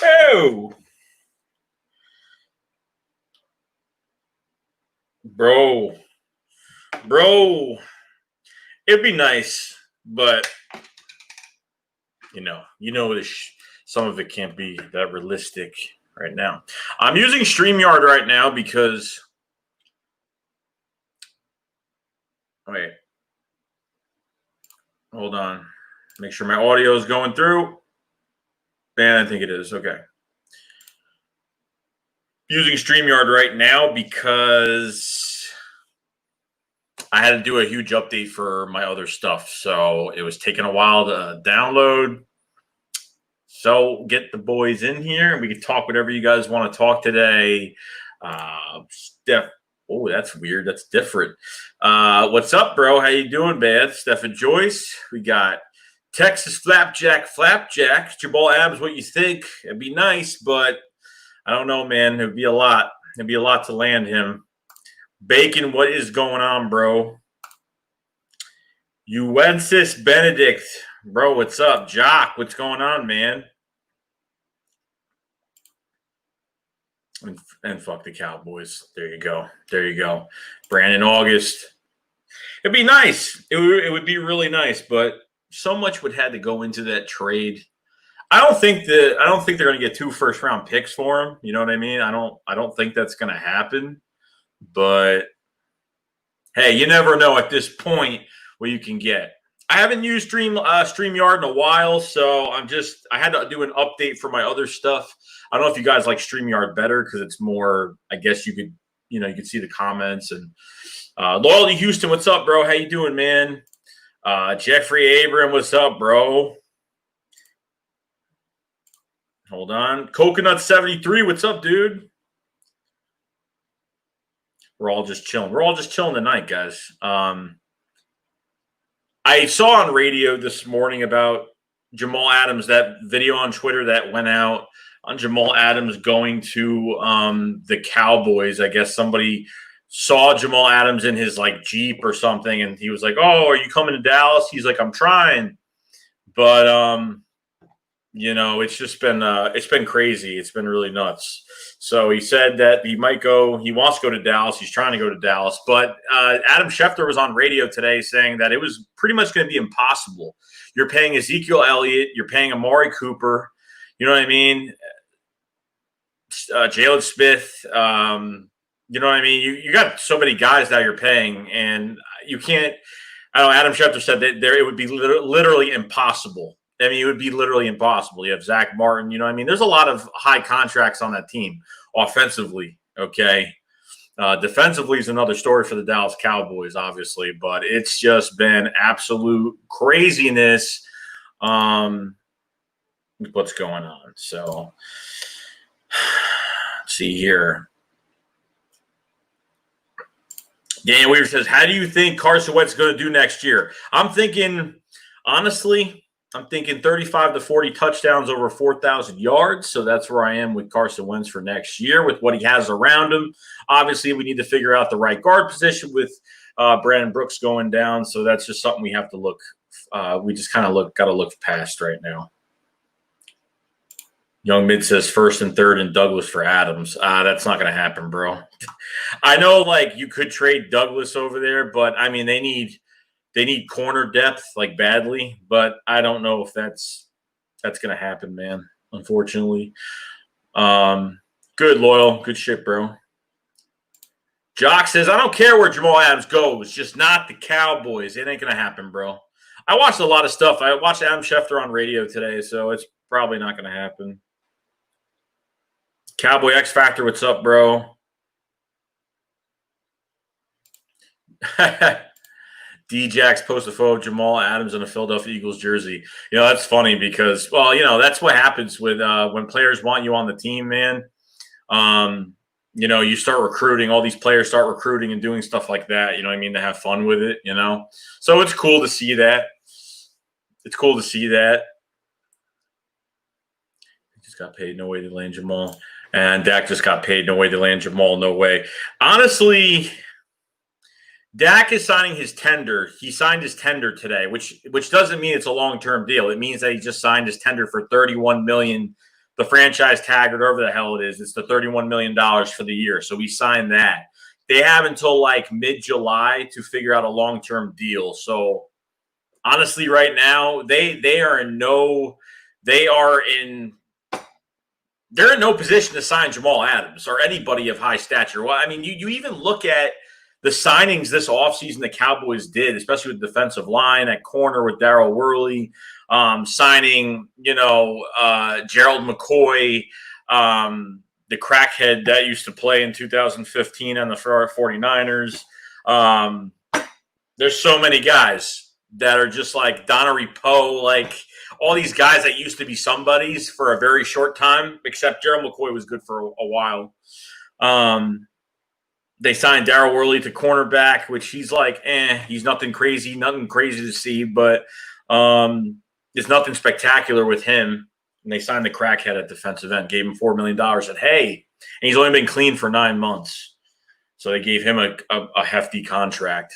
Oh, bro, bro. It'd be nice, but some of it can't be that realistic right now. I'm using StreamYard right now because wait, hold on. Make sure my audio is going through. And I think it is. Okay. Using StreamYard right now because I had to do a huge update for my other stuff. So it was taking a while to download. So get the boys in here and we can talk whatever you guys want to talk today. Steph, oh, that's weird. That's different. What's up, bro? How you doing, man? Steph and Joyce. We got Texas Flapjack. Jamal Adams, what you think? It'd be nice, but I don't know, man. It'd be a lot. It'd be a lot to land him. Bacon, what is going on, bro? Uensis Benedict. Bro, what's up? Jock, what's going on, man? And fuck the Cowboys. There you go. There you go. Brandon August. It'd be nice. It would be really nice, but so much would have to go into that trade. I don't think they're going to get 2 first-round picks for him. You know what I mean? I don't think that's going to happen. But hey, you never know at this point what you can get. I haven't used StreamYard in a while, so I had to do an update for my other stuff. I don't know if you guys like StreamYard better because it's more, I guess you could see the comments and Loyalty Houston, what's up, bro? How you doing, man? Jeffrey Abram, what's up, bro? Hold on. Coconut 73, what's up, dude? We're all just chilling. We're all just chilling tonight, guys. I saw on radio this morning about Jamal Adams, that video on Twitter that went out on Jamal Adams going to the Cowboys. I guess somebody saw Jamal Adams in his like Jeep or something, and he was like, "Oh, are you coming to Dallas?" He's like, "I'm trying," but it's been crazy. It's been really nuts. So he said that he might go. He wants to go to Dallas. He's trying to go to Dallas. But Adam Schefter was on radio today saying that it was pretty much going to be impossible. You're paying Ezekiel Elliott. You're paying Amari Cooper. You know what I mean? Jalen Smith. You know what I mean? You got so many guys that you're paying, and you can't. I don't know. Adam Schefter said that it would be literally impossible. I mean, it would be literally impossible. You have Zach Martin. You know what I mean? There's a lot of high contracts on that team offensively, okay? Defensively is another story for the Dallas Cowboys, obviously, but it's just been absolute craziness. What's going on? So, let's see here. Dan Weaver says, how do you think Carson Wentz is going to do next year? I'm thinking 35 to 40 touchdowns over 4,000 yards. So that's where I am with Carson Wentz for next year with what he has around him. Obviously, we need to figure out the right guard position with Brandon Brooks going down. So that's just something we have to look. We just kind of got to look past right now. Young Mid says first and third and Douglas for Adams. That's not going to happen, bro. I know, like, you could trade Douglas over there, but I mean, they need corner depth like badly, but I don't know if that's going to happen, man, unfortunately. Good, Loyal. Good shit, bro. Jock says, I don't care where Jamal Adams goes, just not the Cowboys. It ain't going to happen, bro. I watched a lot of stuff. I watched Adam Schefter on radio today, so it's probably not going to happen. Cowboy X Factor, what's up, bro? D-Jax posts a photo of Jamal Adams in a Philadelphia Eagles jersey. You know, that's funny because, well, you know, that's what happens with when players want you on the team, man. You know, you start recruiting, all these players start recruiting and doing stuff like that, you know what I mean, to have fun with it, you know. So it's cool to see that. It's cool to see that. He just got paid, no way to land Jamal. And Dak just got paid, no way to land Jamal, no way. Honestly, Dak is signing his tender. He signed his tender today, which doesn't mean it's a long-term deal. It means that he just signed his tender for $31 million the franchise tag or whatever the hell it is. It's the $31 million for the year. So we signed that. They have until like mid-July to figure out a long-term deal. So honestly, right now, they're in no position to sign Jamal Adams or anybody of high stature. Well, I mean, you even look at the signings this offseason the Cowboys did, especially with defensive line at corner with Darryl Worley, signing, Gerald McCoy, the crackhead that used to play in 2015 on the 49ers. There's so many guys that are just like Donnery Poe, like all these guys that used to be somebodies for a very short time, except Gerald McCoy was good for a while. They signed Darryl Worley to cornerback, which he's like, he's nothing crazy to see, but there's nothing spectacular with him. And they signed the crackhead at defensive end, gave him $4 million, said, hey, and he's only been clean for 9 months. So they gave him a hefty contract.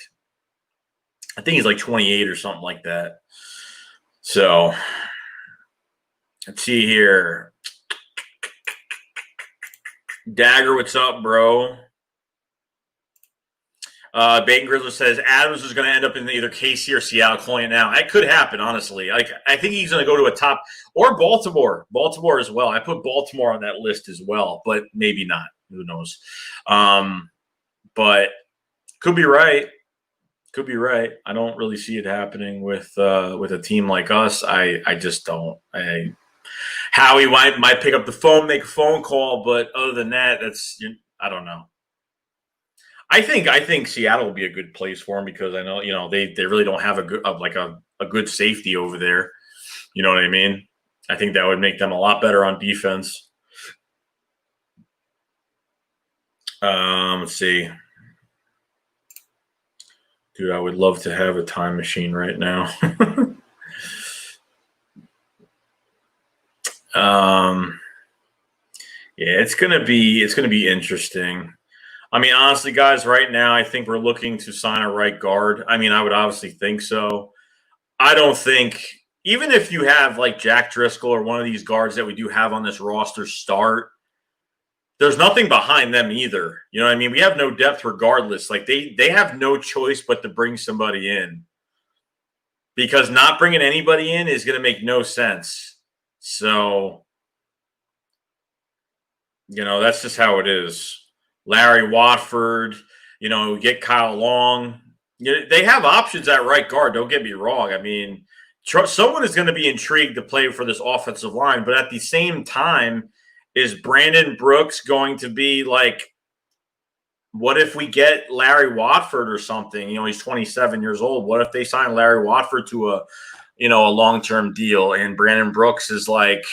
I think he's like 28 or something like that. So let's see here. Dagger, what's up, bro? Bacon Grizzler says Adams is going to end up in either KC or Seattle. Calling it now. That could happen, honestly. Like I think he's going to go to a top or Baltimore as well. I put Baltimore on that list as well, but maybe not. Who knows? But could be right. Could be right. I don't really see it happening with a team like us. I just don't. Howie might pick up the phone, make a phone call, but other than that, I don't know. I think Seattle will be a good place for him because I know they really don't have a good safety over there. You know what I mean? I think that would make them a lot better on defense. Let's see. Dude, I would love to have a time machine right now. Yeah, it's gonna be interesting. I mean, honestly, guys, right now, I think we're looking to sign a right guard. I mean, I would obviously think so. I don't think, even if you have like Jack Driscoll or one of these guards that we do have on this roster start, there's nothing behind them either. You know what I mean? We have no depth regardless. Like they have no choice but to bring somebody in because not bringing anybody in is going to make no sense. So, that's just how it is. Larry Watford, get Kyle Long. They have options at right guard. Don't get me wrong. I mean, someone is going to be intrigued to play for this offensive line, but at the same time, is Brandon Brooks going to be like, what if we get Larry Watford or something? He's 27 years old. What if they sign Larry Watford to a long-term deal and Brandon Brooks is like,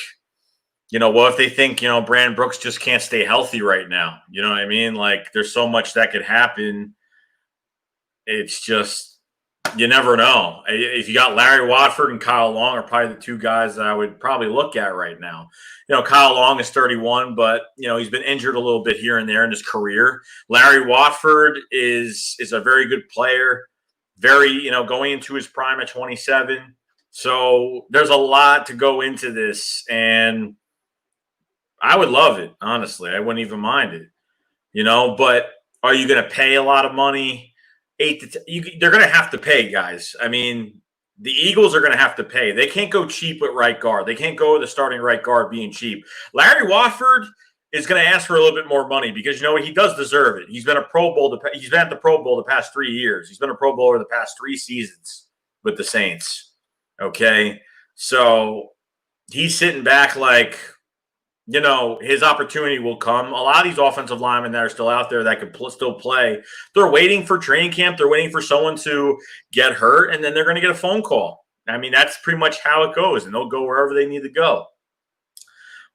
what if they think, Brandon Brooks just can't stay healthy right now? You know what I mean? Like, there's so much that could happen. It's just, you never know. If you got Larry Watford and Kyle Long are probably the two guys that I would probably look at right now. Kyle Long is 31, but, he's been injured a little bit here and there in his career. Larry Watford is a very good player, very, going into his prime at 27. So there's a lot to go into this, and I would love it, honestly. I wouldn't even mind it, but are you going to pay a lot of money? They're going to have to pay, guys. I mean, the Eagles are going to have to pay. They can't go cheap with right guard. They can't go with the starting right guard being cheap. Larry Watford is going to ask for a little bit more money because, he does deserve it. He's been a Pro Bowl. He's been at the Pro Bowl the past 3 years. He's been a Pro Bowler the past 3 seasons with the Saints. Okay? So he's sitting back like, his opportunity will come. A lot of these offensive linemen that are still out there that could still play, they're waiting for training camp. They're waiting for someone to get hurt, and then they're going to get a phone call. I mean, that's pretty much how it goes, and they'll go wherever they need to go.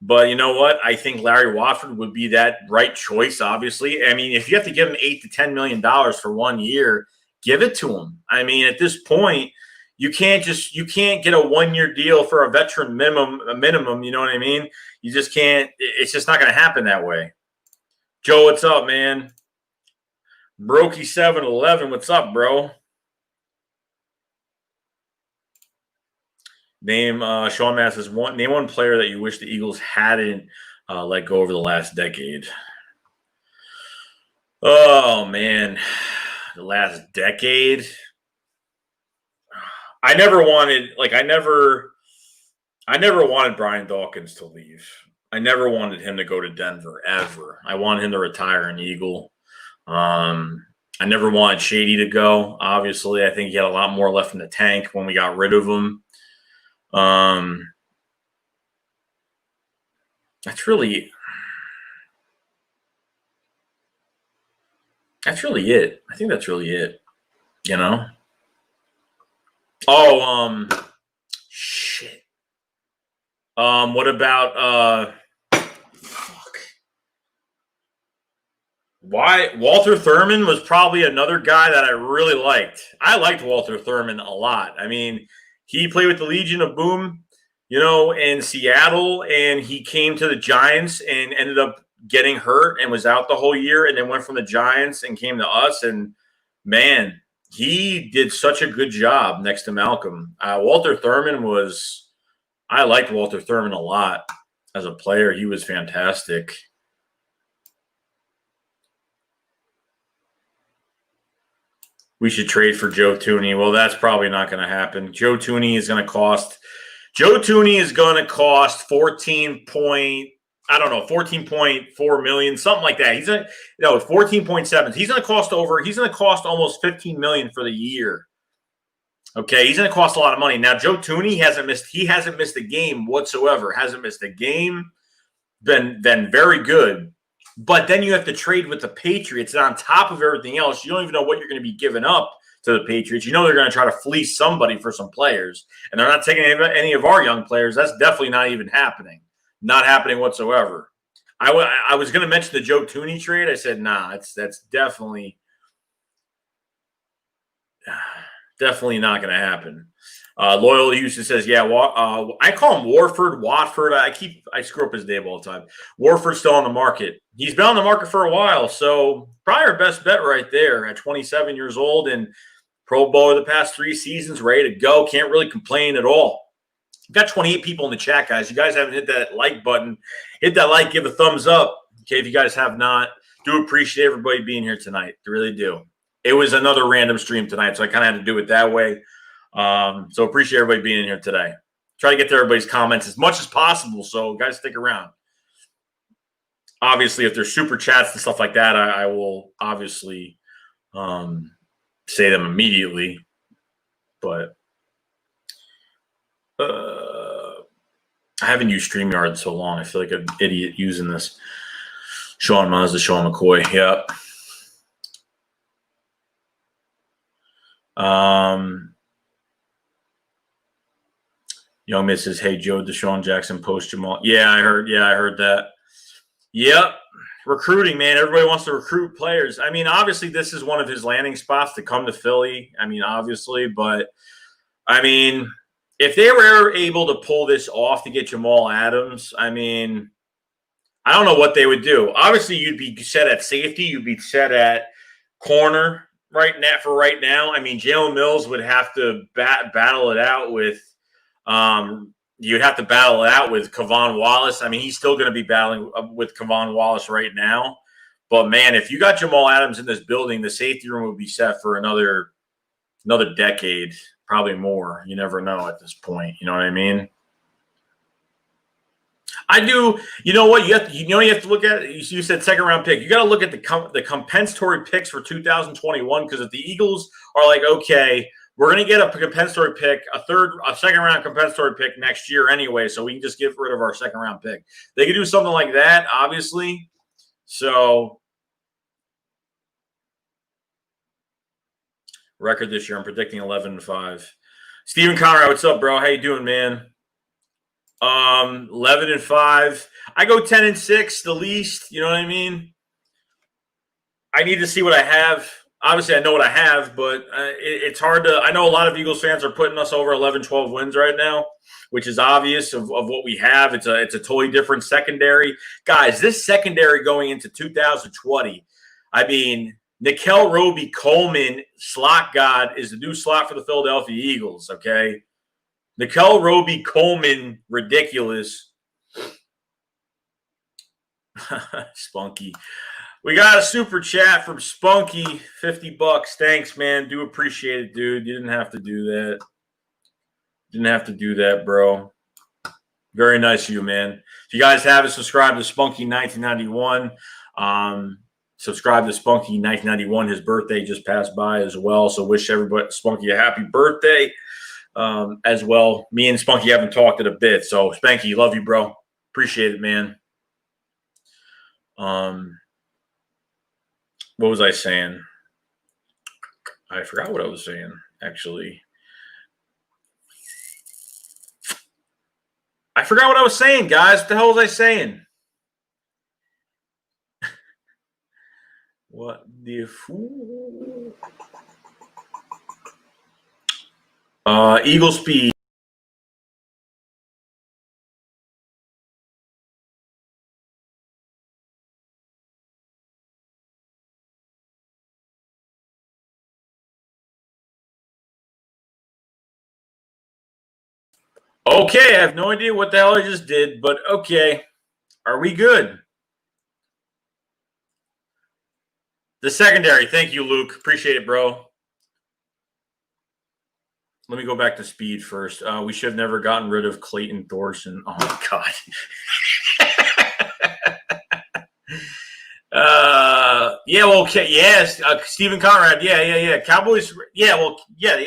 But you know what? I think Larry Watford would be that right choice, obviously. I mean, if you have to give him $8 to $10 million for 1 year, give it to him. I mean, at this point, you can't get a 1 year deal for a veteran minimum. You know what I mean? You just can't. It's just not going to happen that way. Joe, what's up, man? Brokey 711, what's up, bro? Name Sean Mass's name one player that you wish the Eagles hadn't let go over the last decade. Oh man, the last decade. I never wanted Brian Dawkins to leave. I never wanted him to go to Denver ever. I wanted him to retire an Eagle. I never wanted Shady to go. Obviously, I think he had a lot more left in the tank when we got rid of him. That's really it. I think that's really it. You know? Oh, shit. What about fuck. Why Walter Thurman was probably another guy that I really liked. I liked Walter Thurman a lot. I mean, he played with the Legion of Boom, in Seattle, and he came to the Giants and ended up getting hurt and was out the whole year, and then went from the Giants and came to us. And man, he did such a good job next to Malcolm. Walter Thurman I liked Walter Thurman a lot as a player. He was fantastic. We should trade for Joe Thuney. Well, that's probably not going to happen. Joe Thuney is going to cost 14.4 million, something like that. 14.7. He's going to cost almost 15 million for the year. Okay, he's going to cost a lot of money. Now, Joe Thuney hasn't missed a game whatsoever. Hasn't missed a game. Been very good. But then you have to trade with the Patriots, and on top of everything else, you don't even know what you're going to be giving up to the Patriots. You know they're going to try to fleece somebody for some players, and they're not taking any of our young players. That's definitely not even happening. Not happening whatsoever. I was going to mention the Joe Thuney trade. I said, nah, that's definitely not going to happen. Loyal Houston says, yeah, I call him Watford. I screw up his name all the time. Warford's still on the market. He's been on the market for a while, so probably our best bet right there at 27 years old and Pro Bowler the past 3 seasons, ready to go. Can't really complain at all. We've got 28 people in the chat, guys. You guys haven't hit that like button. Hit that like, give a thumbs up. Okay, if you guys have not, do appreciate everybody being here tonight. I really do. It was another random stream tonight, so I kind of had to do it that way. So appreciate everybody being in here today. Try to get to everybody's comments as much as possible, so guys, stick around. Obviously, if there's super chats and stuff like that, I will obviously say them immediately. But I haven't used StreamYard in so long. I feel like an idiot using this. Sean Mazda, Sean McCoy. Yep. Young Miss says, hey, Joe, Deshaun Jackson, post Jamal. Yeah, I heard that. Yep. Recruiting, man. Everybody wants to recruit players. I mean, obviously, this is one of his landing spots to come to Philly. I mean, obviously, but I mean, if they were able to pull this off to get Jamal Adams, I mean, I don't know what they would do. Obviously, you'd be set at safety. You'd be set at corner right now. I mean, Jalen Mills would have to battle it out with you'd have to battle it out with Kavon Wallace. I mean, he's still going to be battling with Kavon Wallace right now. But, man, if you got Jamal Adams in this building, the safety room would be set for another decade, probably more. You never know at this point. You know what I mean? I do. You know what? You have to look at it. You said second round pick. You got to look at the compensatory picks for 2021, because if the Eagles are like, okay, we're going to get a compensatory pick, a second round compensatory pick next year anyway, so we can just get rid of our second round pick. They could do something like that, obviously. So record this year, I'm predicting 11-5. Steven Conrad, what's up, bro? How you doing, man? 11-5. I go 10-6, the least. You know what I mean? I need to see what I have. Obviously, I know what I have, but it's hard to – I know a lot of Eagles fans are putting us over 11-12 wins right now, which is obvious of what we have. It's a totally different secondary. Guys, this secondary going into 2020, I mean, Nickel Roby Coleman, slot god, is the new slot for the Philadelphia Eagles, okay? Nicole Roby Coleman, ridiculous. Spunky. We got a super chat from Spunky, $50. Thanks, man. Do appreciate it, dude. You didn't have to do that. Didn't have to do that, bro. Very nice of you, man. If you guys haven't subscribed to Spunky 1991, subscribe to Spunky 1991. His birthday just passed by as well. So wish everybody Spunky a happy birthday as well. Me and Spunky haven't talked in a bit. So Spanky, love you, bro. Appreciate it, man. What was I saying? I forgot what I was saying, actually. I forgot what I was saying, guys. What the hell was I saying? What the fool? Eagle Speed. Okay, I have no idea what the hell I just did, but okay. Are we good? The secondary. Thank you, Luke. Appreciate it, bro. Let me go back to speed first. We should have never gotten rid of Clayton Thorson. Oh, my God. Yeah, well, okay, yes. Stephen Conrad. Yeah. Cowboys. Yeah, well, yeah.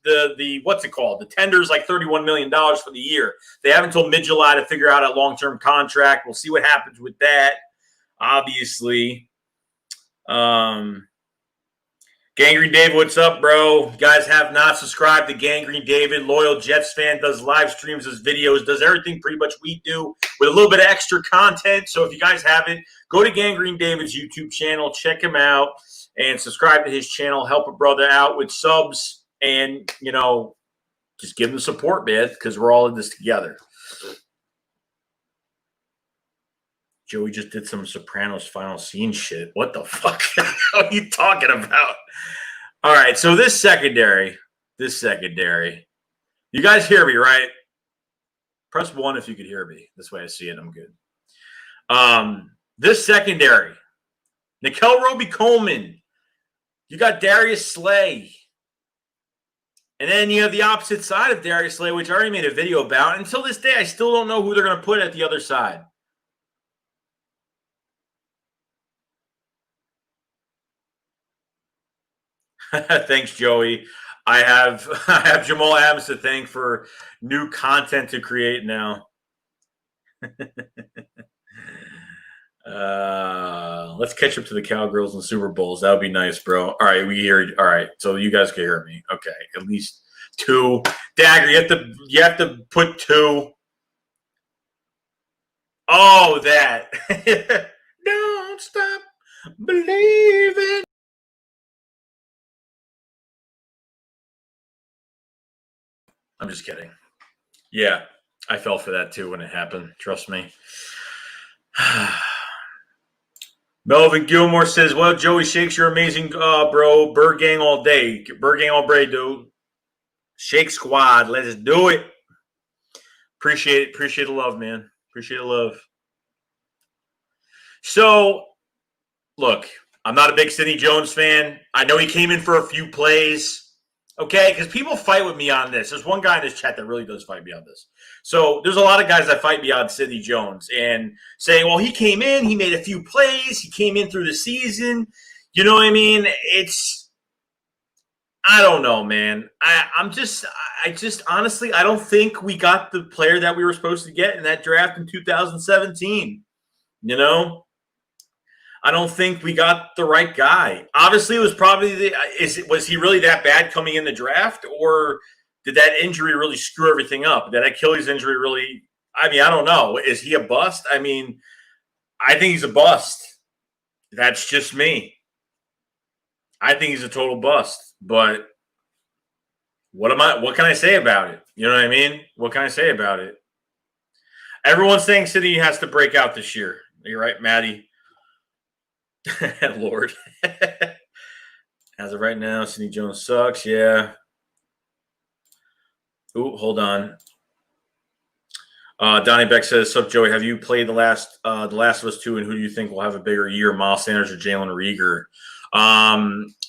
The what's it called? The tender's like $31 million for the year. They have until mid-July to figure out a long-term contract. We'll see what happens with that. Obviously. Gangrene David, what's up, bro? You guys have not subscribed to Gangrene David. Loyal Jets fan, does live streams, does videos, does everything pretty much we do with a little bit of extra content. So if you guys haven't, go to Gangrene David's YouTube channel, check him out, and subscribe to his channel. Help a brother out with subs, and, just give him support, man, because we're all in this together. Joey just did some Sopranos final scene shit. What the fuck are you talking about? All right, so this secondary, you guys hear me, right? Press 1 if you could hear me. This way I see it, I'm good. This secondary, Nicole Roby Coleman, you got Darius Slay. And then you have the opposite side of Darius Slay, which I already made a video about. Until this day, I still don't know who they're going to put at the other side. Thanks, Joey. I have Jamal Adams to thank for new content to create now. Let's catch up to the Cowgirls and Super Bowls. That would be nice, bro. All right, we hear. All right, so you guys can hear me. Okay, at least 2. Dagger, you have to put 2. Oh, that. Don't stop believing. I'm just kidding. Yeah, I fell for that too when it happened. Trust me. Melvin Gilmore says, well, Joey Shakes, you're amazing, bro. Bird gang all day. Bird gang all day, dude. Shake squad. Let's do it. Appreciate it. Appreciate the love, man. Appreciate the love. So, look, I'm not a big Sidney Jones fan. I know he came in for a few plays. Okay, because people fight with me on this. There's one guy in this chat that really does fight me on this. So there's a lot of guys that fight me on Sidney Jones and saying, well, he came in, he made a few plays, he came in through the season. You know what I mean? I don't know, man. I just honestly, I don't think we got the player that we were supposed to get in that draft in 2017. I don't think we got the right guy. Obviously, it was probably was he really that bad coming in the draft, or did that injury really screw everything up? That Achilles injury really? I mean, I don't know. Is he a bust? I mean, I think he's a bust. That's just me. I think he's a total bust. But what can I say about it? You know what I mean? What can I say about it? Everyone's saying City has to break out this year. You're right, Maddie. Lord. As of right now, Sidney Jones sucks. Yeah. Ooh, hold on. Donnie Beck says, "Sup, Joey? Have you played the Last of Us 2, and who do you think will have a bigger year, Miles Sanders or Jalen Rieger?"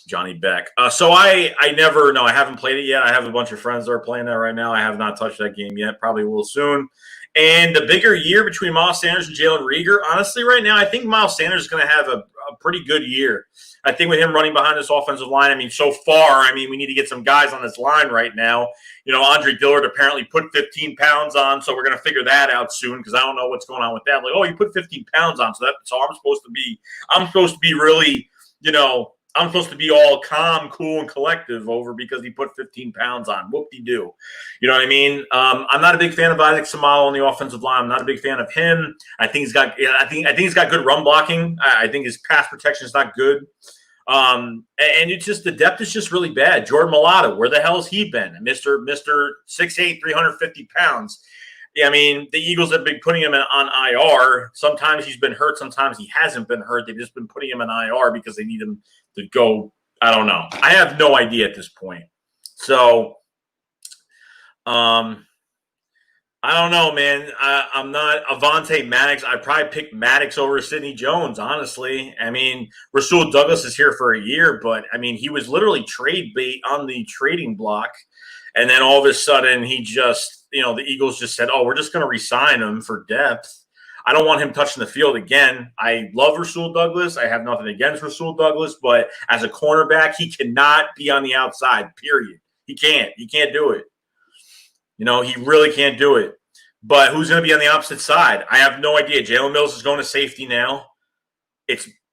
Johnny Beck. So I never know. I haven't played it yet. I have a bunch of friends that are playing that right now. I have not touched that game yet. Probably will soon. And the bigger year between Miles Sanders and Jalen Rieger, honestly, right now, I think Miles Sanders is going to have a pretty good year. I think with him running behind this offensive line, I mean, so far, I mean, we need to get some guys on this line right now. You know, Andre Dillard apparently put 15 pounds on, so we're going to figure that out soon because I don't know what's going on with that. Like, oh, you put 15 pounds on, so I'm supposed to be really, you know, I'm supposed to be all calm, cool, and collective over because he put 15 pounds on. Whoop-de-doo. You know what I mean? I'm not a big fan of Isaac Seumalo on the offensive line. I'm not a big fan of him. I think he's got good run blocking. I think his pass protection is not good. And it's just the depth is just really bad. Jordan Mailata, where the hell has he been? Mr. 6'8", 350 pounds. Yeah, I mean, the Eagles have been putting him on IR. Sometimes he's been hurt. Sometimes he hasn't been hurt. They've just been putting him in IR because they need him to go. I don't know. I have no idea at this point. So, I don't know, man. I'm not Avonte Maddox. I'd probably pick Maddox over Sidney Jones, honestly. I mean, Rasul Douglas is here for a year, but, I mean, he was literally trade bait on the trading block. And then all of a sudden he just, you know, the Eagles just said, oh, we're just going to re-sign him for depth. I don't want him touching the field again. I love Rasul Douglas. I have nothing against Rasul Douglas, but as a cornerback, he cannot be on the outside, period. He can't. He can't do it. You know, he really can't do it. But who's going to be on the opposite side? I have no idea. Jalen Mills is going to safety now.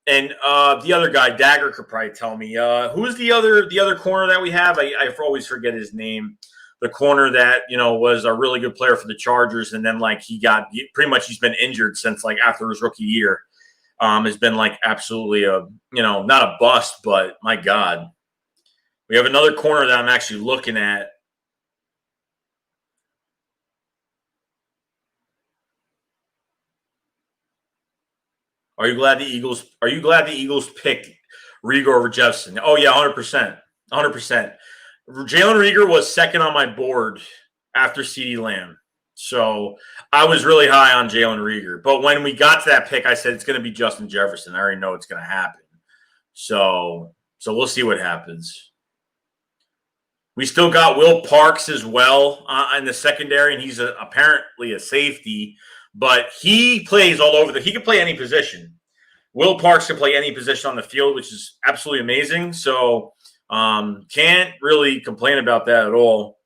And the other guy, Dagger, could probably tell me. Who's the other corner that we have? I always forget his name. The corner that, you know, was a really good player for the Chargers, and then like he's been injured since like after his rookie year. Has been like absolutely not a bust, but my God. We have another corner that I'm actually looking at. Are you glad the Eagles picked Rieger over Jefferson? Oh yeah, 100%. 100%. Jalen Rieger was second on my board after CeeDee Lamb. So I was really high on Jalen Rieger. But when we got to that pick, I said it's going to be Justin Jefferson. I already know it's going to happen. So we'll see what happens. We still got Will Parks as well in the secondary, and he's apparently a safety. But he plays all over he can play any position. Will Parks can play any position on the field, which is absolutely amazing. So can't really complain about that at all.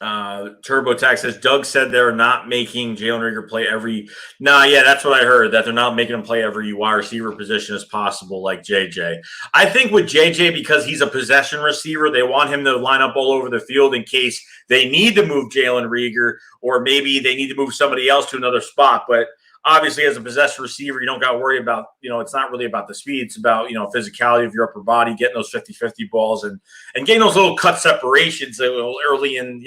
TurboTax says Doug said they're not making Jalen Rieger play every. Yeah, that's what I heard. That they're not making him play every wide receiver position as possible, like JJ. I think with JJ, because he's a possession receiver, they want him to line up all over the field in case they need to move Jalen Rieger, or maybe they need to move somebody else to another spot. But obviously, as a possession receiver, you don't got to worry about, it's not really about the speed. It's about, physicality of your upper body, getting those 50-50 balls and getting those little cut separations early in,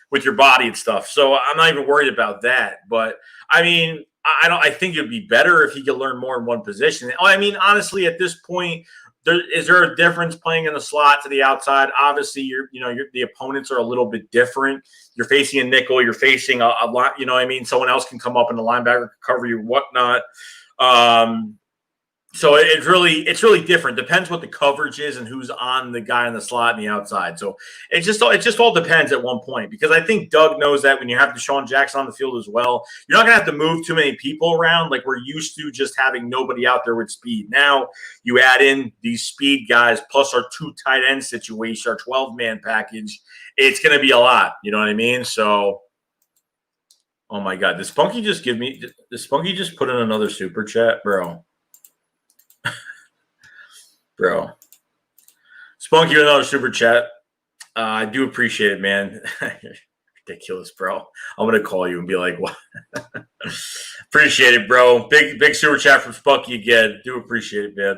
with your body and stuff. So I'm not even worried about that. But, I mean, I think it'd be better if he could learn more in one position. I mean, honestly, at this point, is there a difference playing in the slot to the outside? Obviously, the opponents are a little bit different. You're facing a nickel. You're facing a lot. You know what I mean? Someone else can come up and the linebacker can cover you, whatnot. So it's really different. Depends what the coverage is and who's on the guy on the slot and the outside. So it just all depends at one point, because I think Doug knows that when you have Deshaun Jackson on the field as well, you're not going to have to move too many people around like we're used to, just having nobody out there with speed. Now you add in these speed guys plus our 2 tight end situation, our 12-man package. It's going to be a lot. You know what I mean? So, oh my God, did Spunky just put in another super chat, bro? Bro, Spunky with another super chat. I do appreciate it, man. Ridiculous, bro. I'm gonna call you and be like, "What?" Appreciate it, bro. Big super chat from Spunky again. Do appreciate it, man.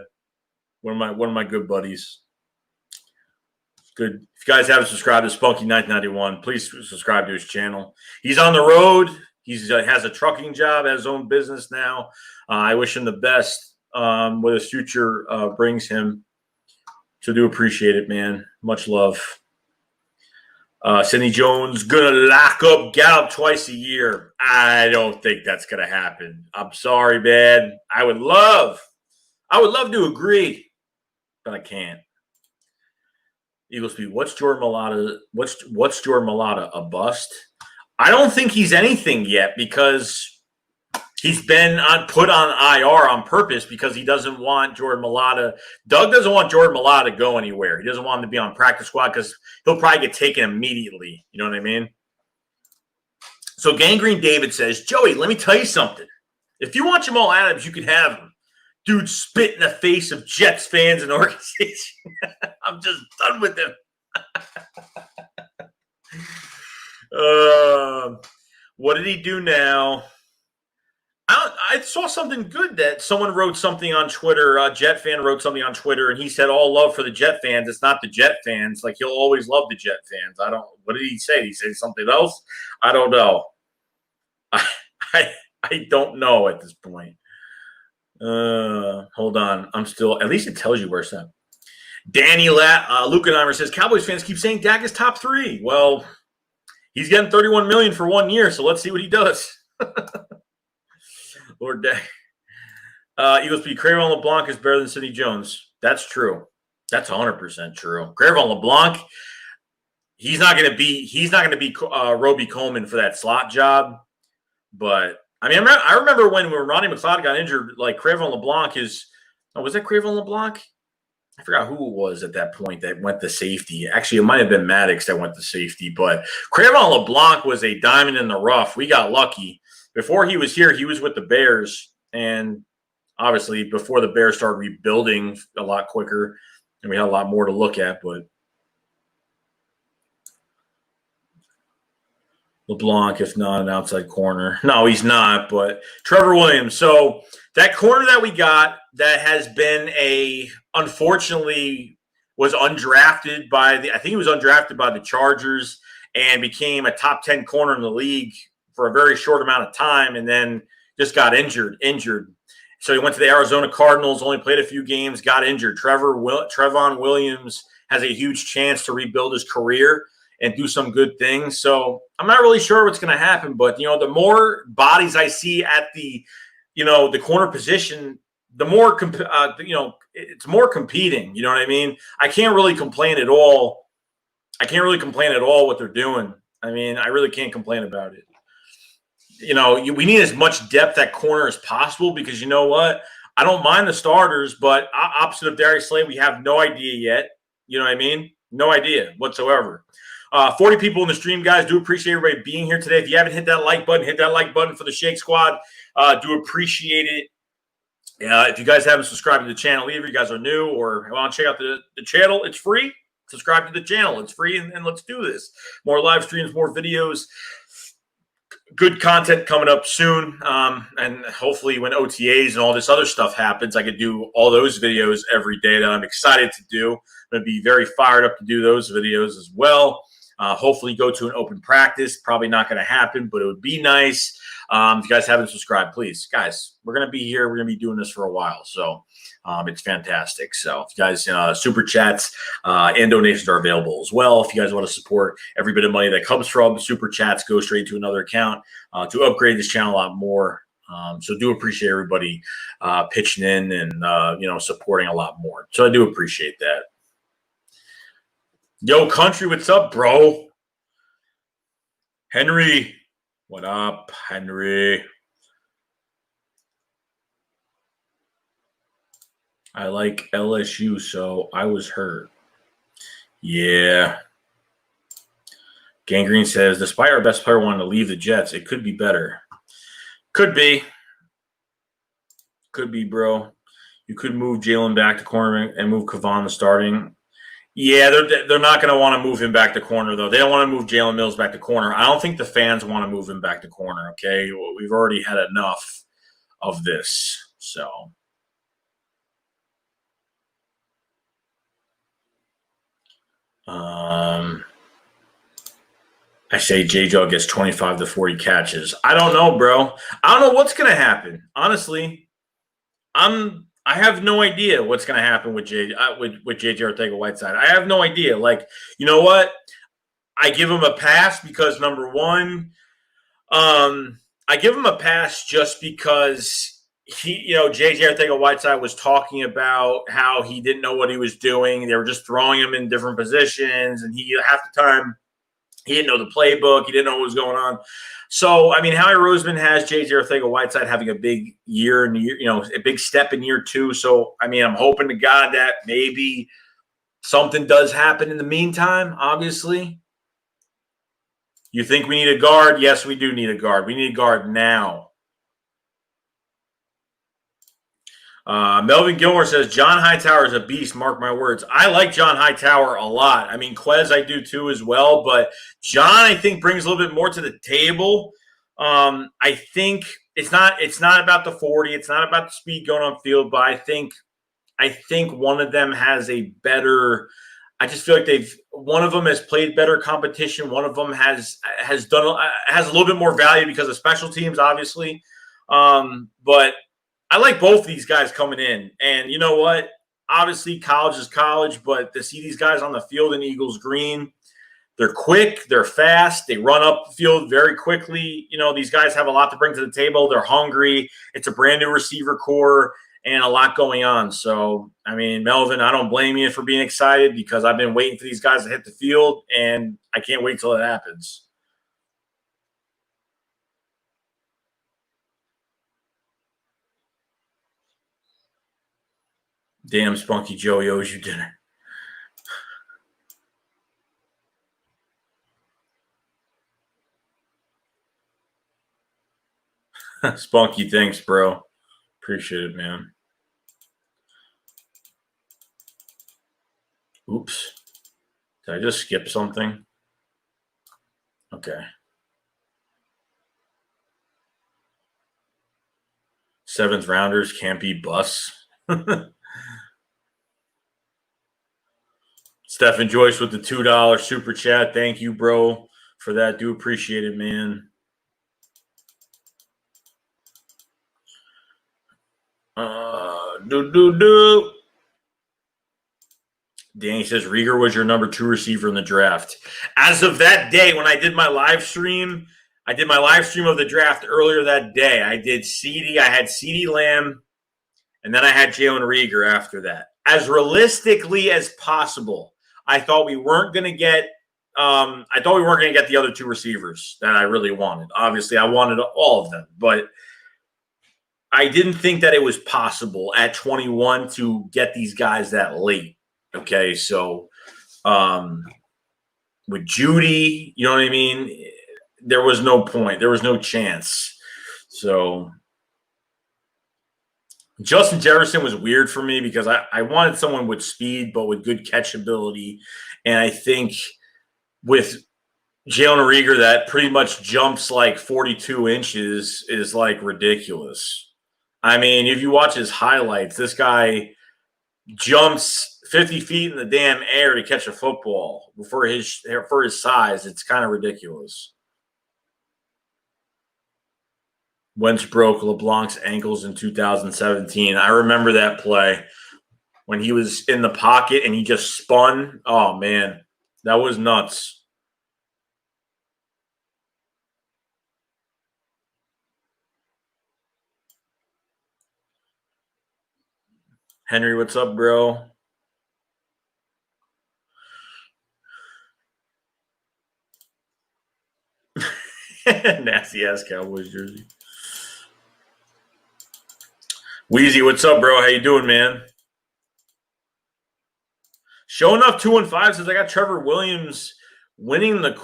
One of my good buddies. Good. If you guys haven't subscribed to Spunky 1991, please subscribe to his channel. He's on the road. He has a trucking job, has his own business now. I wish him the best. what his future brings him. So do appreciate it, man. Much love. Sidney Jones gonna lock up Gallup twice a year. I don't think that's gonna happen. I'm sorry, man. I would love to agree, but I can't. Eagles speed. What's Jordan Mailata? What's Jordan Mailata, a bust? I don't think he's anything yet because he's been put on IR on purpose because he doesn't want Jordan Mailata. Doug doesn't want Jordan Mailata to go anywhere. He doesn't want him to be on practice squad because he'll probably get taken immediately. You know what I mean? So Gangrene David says, Joey, let me tell you something. If you want Jamal Adams, you can have him. Dude spit in the face of Jets fans and organization. I'm just done with him. What did he do now? I saw something good that someone wrote something on Twitter. A Jet fan wrote something on Twitter, and he said, all love for the Jet fans. It's not the Jet fans. Like, he'll always love the Jet fans. What did he say? Did he say something else? I don't know. I don't know at this point. Hold on. At least it tells you where it's at. Danny Lukenheimer says, Cowboys fans keep saying Dak is top 3. Well, he's getting $31 million for 1 year, so let's see what he does. Lord Dak. Eagles beat Crayvon LeBlanc is better than Sidney Jones. That's true. That's 100% true. Crayvon LeBlanc, he's not going to be Roby Coleman for that slot job. But I mean, I remember when Ronnie McLeod got injured, like Crayvon LeBlanc was that Crayvon LeBlanc? I forgot who it was at that point that went to safety. Actually, it might have been Maddox that went to safety, but Crayvon LeBlanc was a diamond in the rough. We got lucky. Before he was here, he was with the Bears, and obviously before the Bears started rebuilding a lot quicker, and we had a lot more to look at, but LeBlanc, if not an outside corner. No, he's not, but Trevor Williams. So that corner that we got that has been unfortunately was undrafted I think he was undrafted by the Chargers and became a top 10 corner in the league for a very short amount of time and then just got injured. So he went to the Arizona Cardinals, only played a few games, got injured. Trevon Williams has a huge chance to rebuild his career and do some good things. So I'm not really sure what's going to happen, but, the more bodies I see at the corner position, the more, it's more competing. You know what I mean? I can't really complain at all. What they're doing. I mean, I really can't complain about it. We need as much depth at corner as possible because you know what? I don't mind the starters, but opposite of Darius Slay, we have no idea yet. You know what I mean? No idea whatsoever. 40 people in the stream, guys. Do appreciate everybody being here today. If you haven't hit that like button, hit that like button for the Shake Squad. Do appreciate it. If you guys haven't subscribed to the channel either, you guys are new or want to check out the channel, it's free. Subscribe to the channel. It's free, and let's do this. More live streams, more videos. Good content coming up soon. And hopefully when OTAs and all this other stuff happens, I could do all those videos every day that I'm excited to do. I'm going to be very fired up to do those videos as well. Hopefully go to an open practice. Probably not going to happen, but it would be nice. If you guys haven't subscribed, please. Guys, we're going to be here. We're going to be doing this for a while. So it's fantastic. So if you guys, super chats and donations are available as well. If you guys want to support every bit of money that comes from super chats, go straight to another account to upgrade this channel a lot more. So do appreciate everybody pitching in and, supporting a lot more. So I do appreciate that. Yo, country, what's up, bro? Henry, what up, Henry? I like LSU, so I was hurt. Yeah. Gangrene says, despite our best player wanting to leave the Jets, it could be better. Could be. Could be, bro. You could move Jalen back to corner and move Kavon to starting. Yeah, they're not going to want to move him back to corner, though. They don't want to move Jalen Mills back to corner. I don't think the fans want to move him back to corner, okay? We've already had enough of this, so. I say J-Jaw gets 25 to 40 catches. I don't know, bro. I don't know what's going to happen. Honestly, I'm I have no idea what's going to happen with JJ Arcega-Whiteside. I have no idea. Like, you know what? I give him a pass because number one, I give him a pass just because JJ Arcega-Whiteside was talking about how he didn't know what he was doing. They were just throwing him in different positions, and he half the time he didn't know the playbook. He didn't know what was going on. So, I mean, Howie Roseman has JJ Arcega-Whiteside having a big year and a big step in year 2. So, I mean, I'm hoping to God that maybe something does happen in the meantime, obviously. You think we need a guard? Yes, we do need a guard. We need a guard now. Melvin Gilmore says, John Hightower is a beast, mark my words. I like John Hightower a lot. I mean, Quez I do too as well, but John, I think, brings a little bit more to the table. I think it's not about the 40. It's not about the speed going on field, but I think one of them has a better – I just feel like one of them has played better competition. One of them has a little bit more value because of special teams, obviously. But I like both these guys coming in. And you know what? Obviously, college is college, but to see these guys on the field in Eagles green, they're quick, they're fast, they run up the field very quickly. These guys have a lot to bring to the table. They're hungry. It's a brand new receiver core and a lot going on. So, I mean, Melvin, I don't blame you for being excited because I've been waiting for these guys to hit the field, and I can't wait till it happens. Damn, Spunky Joey owes you dinner. Spunky, thanks, bro. Appreciate it, man. Oops. Did I just skip something? Okay. 7th rounders can't be busts. Stephen Joyce with the $2 super chat. Thank you, bro, for that. Do appreciate it, man. Danny says Rieger was your number 2 receiver in the draft. As of that day, when I did my live stream, of the draft earlier that day. I did CeeDee. I had CeeDee Lamb, and then I had Jalen Rieger after that. As realistically as possible, I thought we weren't going to get. The other 2 receivers that I really wanted. Obviously, I wanted all of them, but I didn't think that it was possible at 21 to get these guys that late. Okay, so with Judy, you know what I mean? There was no point. There was no chance. So Justin Jefferson was weird for me because I wanted someone with speed but with good catchability. And I think with Jalen Rieger that pretty much jumps like 42 inches is like ridiculous. I mean, if you watch his highlights, this guy jumps 50 feet in the damn air to catch a football for his size. It's kind of ridiculous. Wentz broke LeBlanc's ankles in 2017. I remember that play when he was in the pocket and he just spun. Oh, man, that was nuts. Henry, what's up, bro? Nasty ass Cowboys jersey. Wheezy, what's up, bro? How you doing, man? Showing up 2-5 says I got Trevor Williams winning the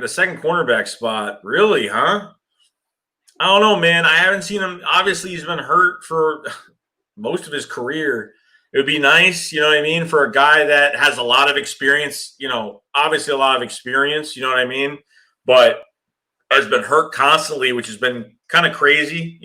second cornerback spot. Really, huh? I don't know, man. I haven't seen him. Obviously, he's been hurt for most of his career. It would be nice, you know what I mean, for a guy that has a lot of experience, obviously a lot of experience, you know what I mean, but has been hurt constantly, which has been kind of crazy,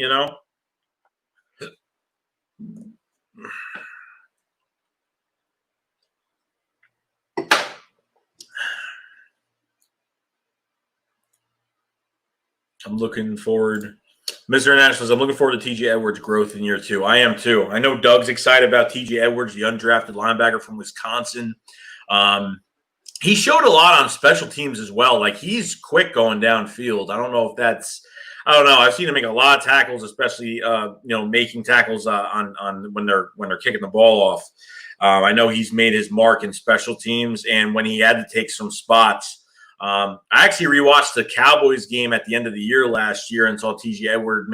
I'm looking forward Mr. International says, I'm looking forward to TJ Edwards' growth in year 2. I am too. I know Doug's excited about TJ Edwards, the undrafted linebacker from Wisconsin. He showed a lot on special teams as well. Like, he's quick going downfield. I don't know if that's – I don't know. I've seen him make a lot of tackles, especially making tackles on when they're kicking the ball off. I know he's made his mark in special teams, and when he had to take some spots – I actually rewatched the Cowboys game at the end of the year last year and saw TJ Edwards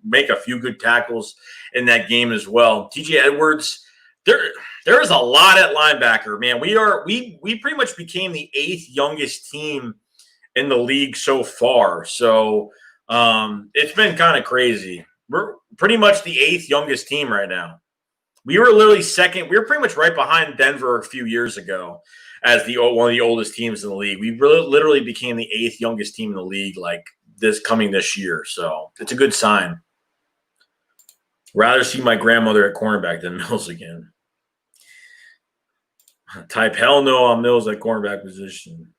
make a few good tackles in that game as well. TJ Edwards, there is a lot at linebacker, man. We pretty much became the 8th youngest team in the league so far. So it's been kind of crazy. We're pretty much the 8th youngest team right now. We were literally second. We were pretty much right behind Denver a few years ago as one of the oldest teams in the league. We literally became the 8th youngest team in the league this year. So it's a good sign. Rather see my grandmother at cornerback than Mills again. Type hell no on Mills at cornerback position.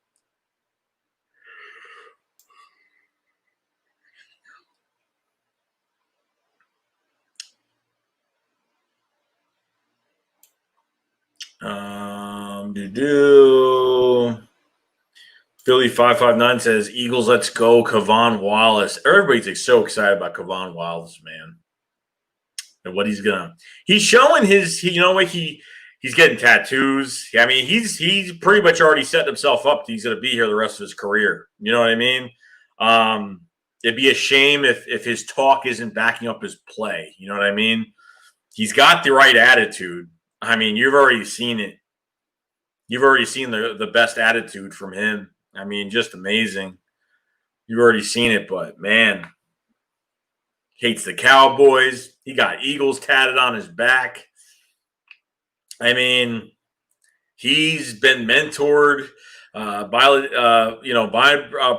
Philly 559 says Eagles, let's go. Kavon Wallace. Everybody's so excited about Kavon Wallace, man. And what he's showing he's getting tattoos. I mean, he's pretty much already set himself up. He's going to be here the rest of his career. You know what I mean? It'd be a shame if his talk isn't backing up his play. You know what I mean? He's got the right attitude. I mean, you've already seen it. You've already seen the best attitude from him. I mean, just amazing. You've already seen it, but man, hates the Cowboys. He got Eagles tatted on his back. I mean, he's been mentored by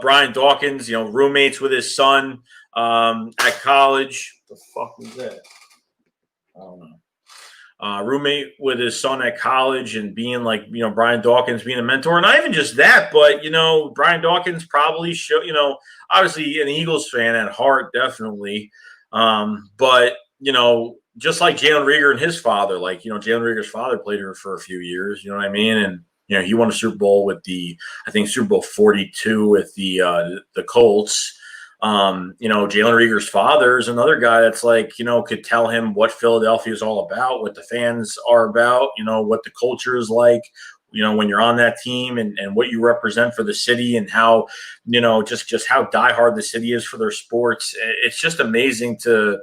Brian Dawkins. Roommates with his son at college. What the fuck was that? I don't know. Roommate with his son at college and being Brian Dawkins being a mentor. And not even just that, but, Brian Dawkins probably obviously an Eagles fan at heart, definitely. But, just like Jalen Reagor and his father, Jalen Reagor's father played here for a few years, you know what I mean? And, he won a Super Bowl with Super Bowl 42 with the Colts. Jalen Reagor's father is another guy that's could tell him what Philadelphia is all about, what the fans are about, what the culture is like, when you're on that team and what you represent for the city and how, just how diehard the city is for their sports. It's just amazing to,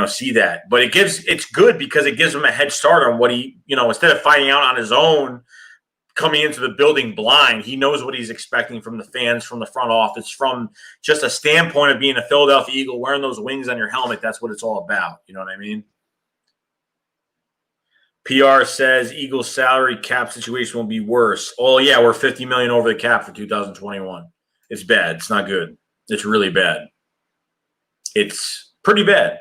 see that. But it's good because it gives him a head start on what he, instead of finding out on his own, coming into the building blind, he knows what he's expecting from the fans, from the front office, from just a standpoint of being a Philadelphia Eagle, wearing those wings on your helmet. That's what it's all about. You know what I mean? PR says Eagles salary cap situation will be worse. Oh yeah, we're $50 million over the cap for 2021. It's bad. It's not good. It's really bad. It's pretty bad.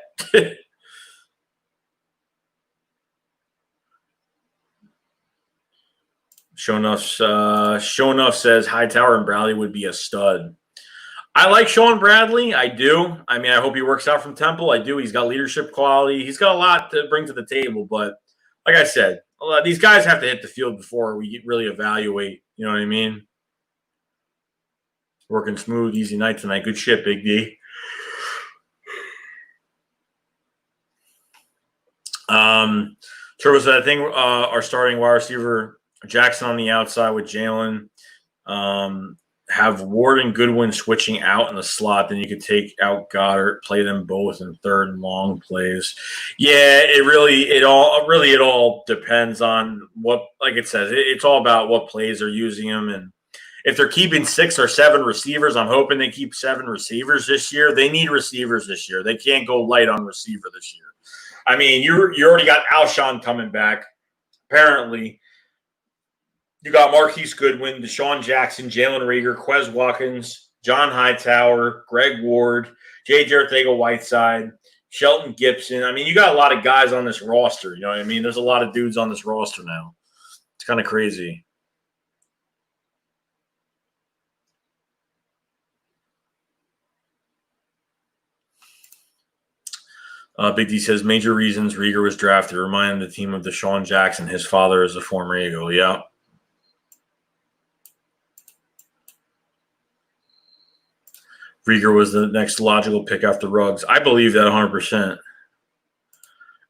Show enough says Hightower and Bradley would be a stud. I like Sean Bradley. I do. I mean, I hope he works out from Temple. I do. He's got leadership quality. He's got a lot to bring to the table. But like I said, these guys have to hit the field before we really evaluate. You know what I mean? Working smooth, easy night tonight. Good shit, Big D. Turbo said, I think our starting wide receiver Jackson on the outside with Jalen. Have Ward and Goodwin switching out in the slot, then you could take out Goddard, play them both in third and long plays. Yeah, it all depends on what, like it says, it's all about what plays they're using them. And if they're keeping 6 or 7 receivers, I'm hoping they keep 7 receivers this year. They need receivers this year. They can't go light on receiver this year. I mean, you already got Alshon coming back, apparently. You got Marquise Goodwin, Deshaun Jackson, Jalen Reagor, Quez Watkins, John Hightower, Greg Ward, J.J. Arcega-Whiteside, Shelton Gibson. I mean, you got a lot of guys on this roster. You know what I mean? There's a lot of dudes on this roster now. It's kind of crazy. Big D says major reasons Rieger was drafted, reminding the team of Deshaun Jackson. His father is a former Eagle. Yeah. Rieger was the next logical pick after Ruggs. I believe that 100%.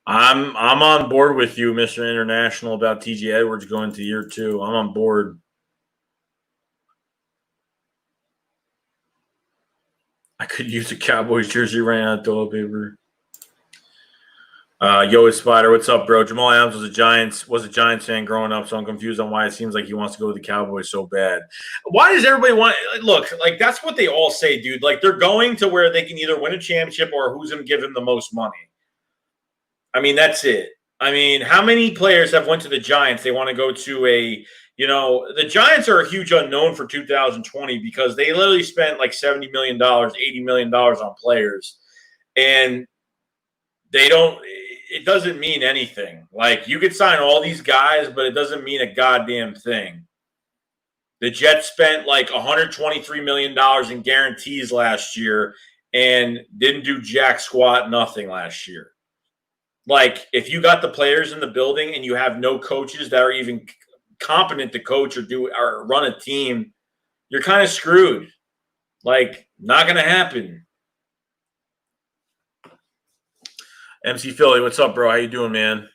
I'm on board with you, Mr. International, about TJ Edwards going to year 2. I'm on board. I could use a Cowboys jersey right out of toilet paper. Yo, Spider, what's up, bro? Jamal Adams was a Giants fan growing up, so I'm confused on why it seems like he wants to go to the Cowboys so bad. Why does everybody want – look, like that's what they all say, dude. Like they're going to where they can either win a championship or who's going to give him the most money. I mean, that's it. I mean, how many players have went to the Giants? They want to go to a – the Giants are a huge unknown for 2020 because they literally spent like $70 million, $80 million on players. And they don't – it doesn't mean anything. Like, you could sign all these guys, but it doesn't mean a goddamn thing. The Jets spent like $123 million in guarantees last year and didn't do jack squat nothing last year. Like, if you got the players in the building and you have no coaches that are even competent to coach or run a team, you're kind of screwed. Like, not going to happen. MC Philly, what's up, bro? How you doing, man?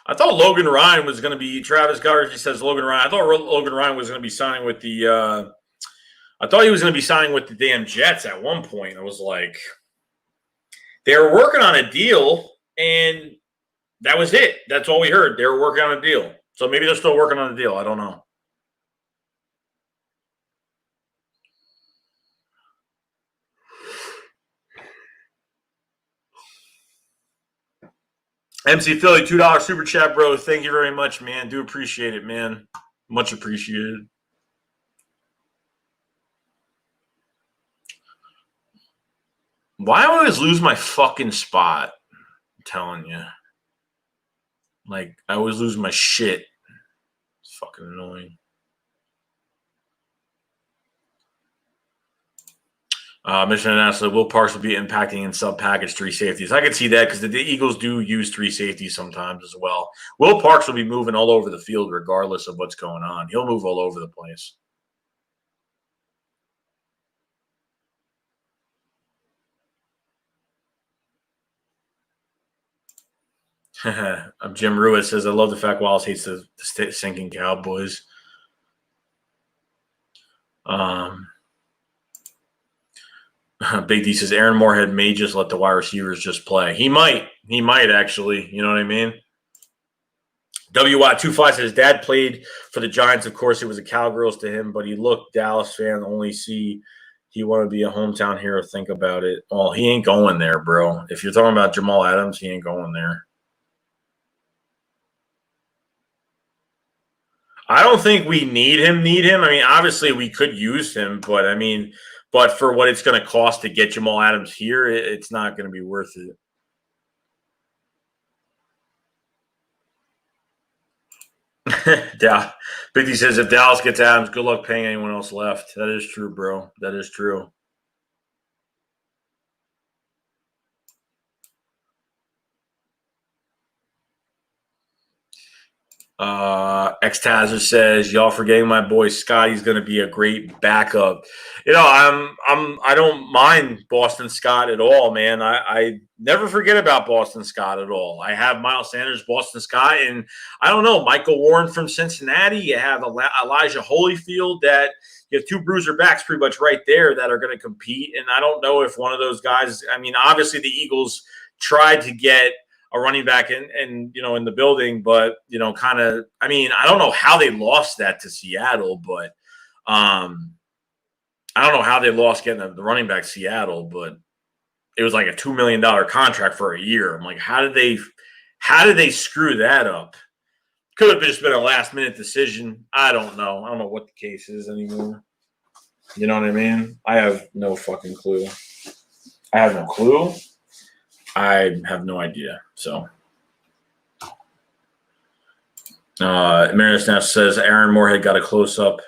I thought Logan Ryan was going to be – Travis Garrett says Logan Ryan. I thought Logan Ryan was going to be signing with the I thought he was going to be signing with the damn Jets at one point. I was like – they were working on a deal, and that was it. That's all we heard. They were working on a deal. So maybe they're still working on a deal. I don't know. MC Philly, $2 super chat, bro. Thank you very much, man. Do appreciate it, man. Much appreciated. Why do I always lose my fucking spot? I'm telling you. Like, I always lose my shit. It's fucking annoying. Mission announcement, Will Parks will be impacting in sub-package 3 safeties. I can see that because the Eagles do use 3 safeties sometimes as well. Will Parks will be moving all over the field regardless of what's going on. He'll move all over the place. Jim Ruiz says, I love the fact Wallace hates the sinking Cowboys. Big D says Aaron Moorhead may just let the wide receivers just play. He might actually. You know what I mean? WY25 says dad played for the Giants. Of course, it was a Cowgirls to him, but he looked Dallas fan. Only see he wanted to be a hometown hero. Think about it. Well, he ain't going there, bro. If you're talking about Jamal Adams, he ain't going there. I don't think we need him. I mean, obviously we could use him, but I mean. But for what it's going to cost to get Jamal Adams here, it's not going to be worth it. Yeah. Big D says, if Dallas gets Adams, good luck paying anyone else left. That is true, bro. That is true. X-Tazer says, y'all forgetting my boy Scotty's going to be a great backup. I don't mind Boston Scott at all, man. I never forget about Boston Scott at all. I have Miles Sanders, Boston Scott, and I don't know, Michael Warren from Cincinnati. You have Elijah Holyfield that you have 2 bruiser backs pretty much right there that are going to compete. And I don't know if one of those guys, I mean, obviously the Eagles tried to get a running back in the building, but kind of, I mean, I don't know how they lost that to Seattle, but I don't know how they lost getting the running back Seattle, but it was like a $2 million contract for a year. I'm like, how did they screw that up? Could have just been a last minute decision. I don't know. I don't know what the case is anymore. You know what I mean? I have no fucking clue. I have no clue. I have no idea. So, Marinus now says Aaron Moorhead got a close up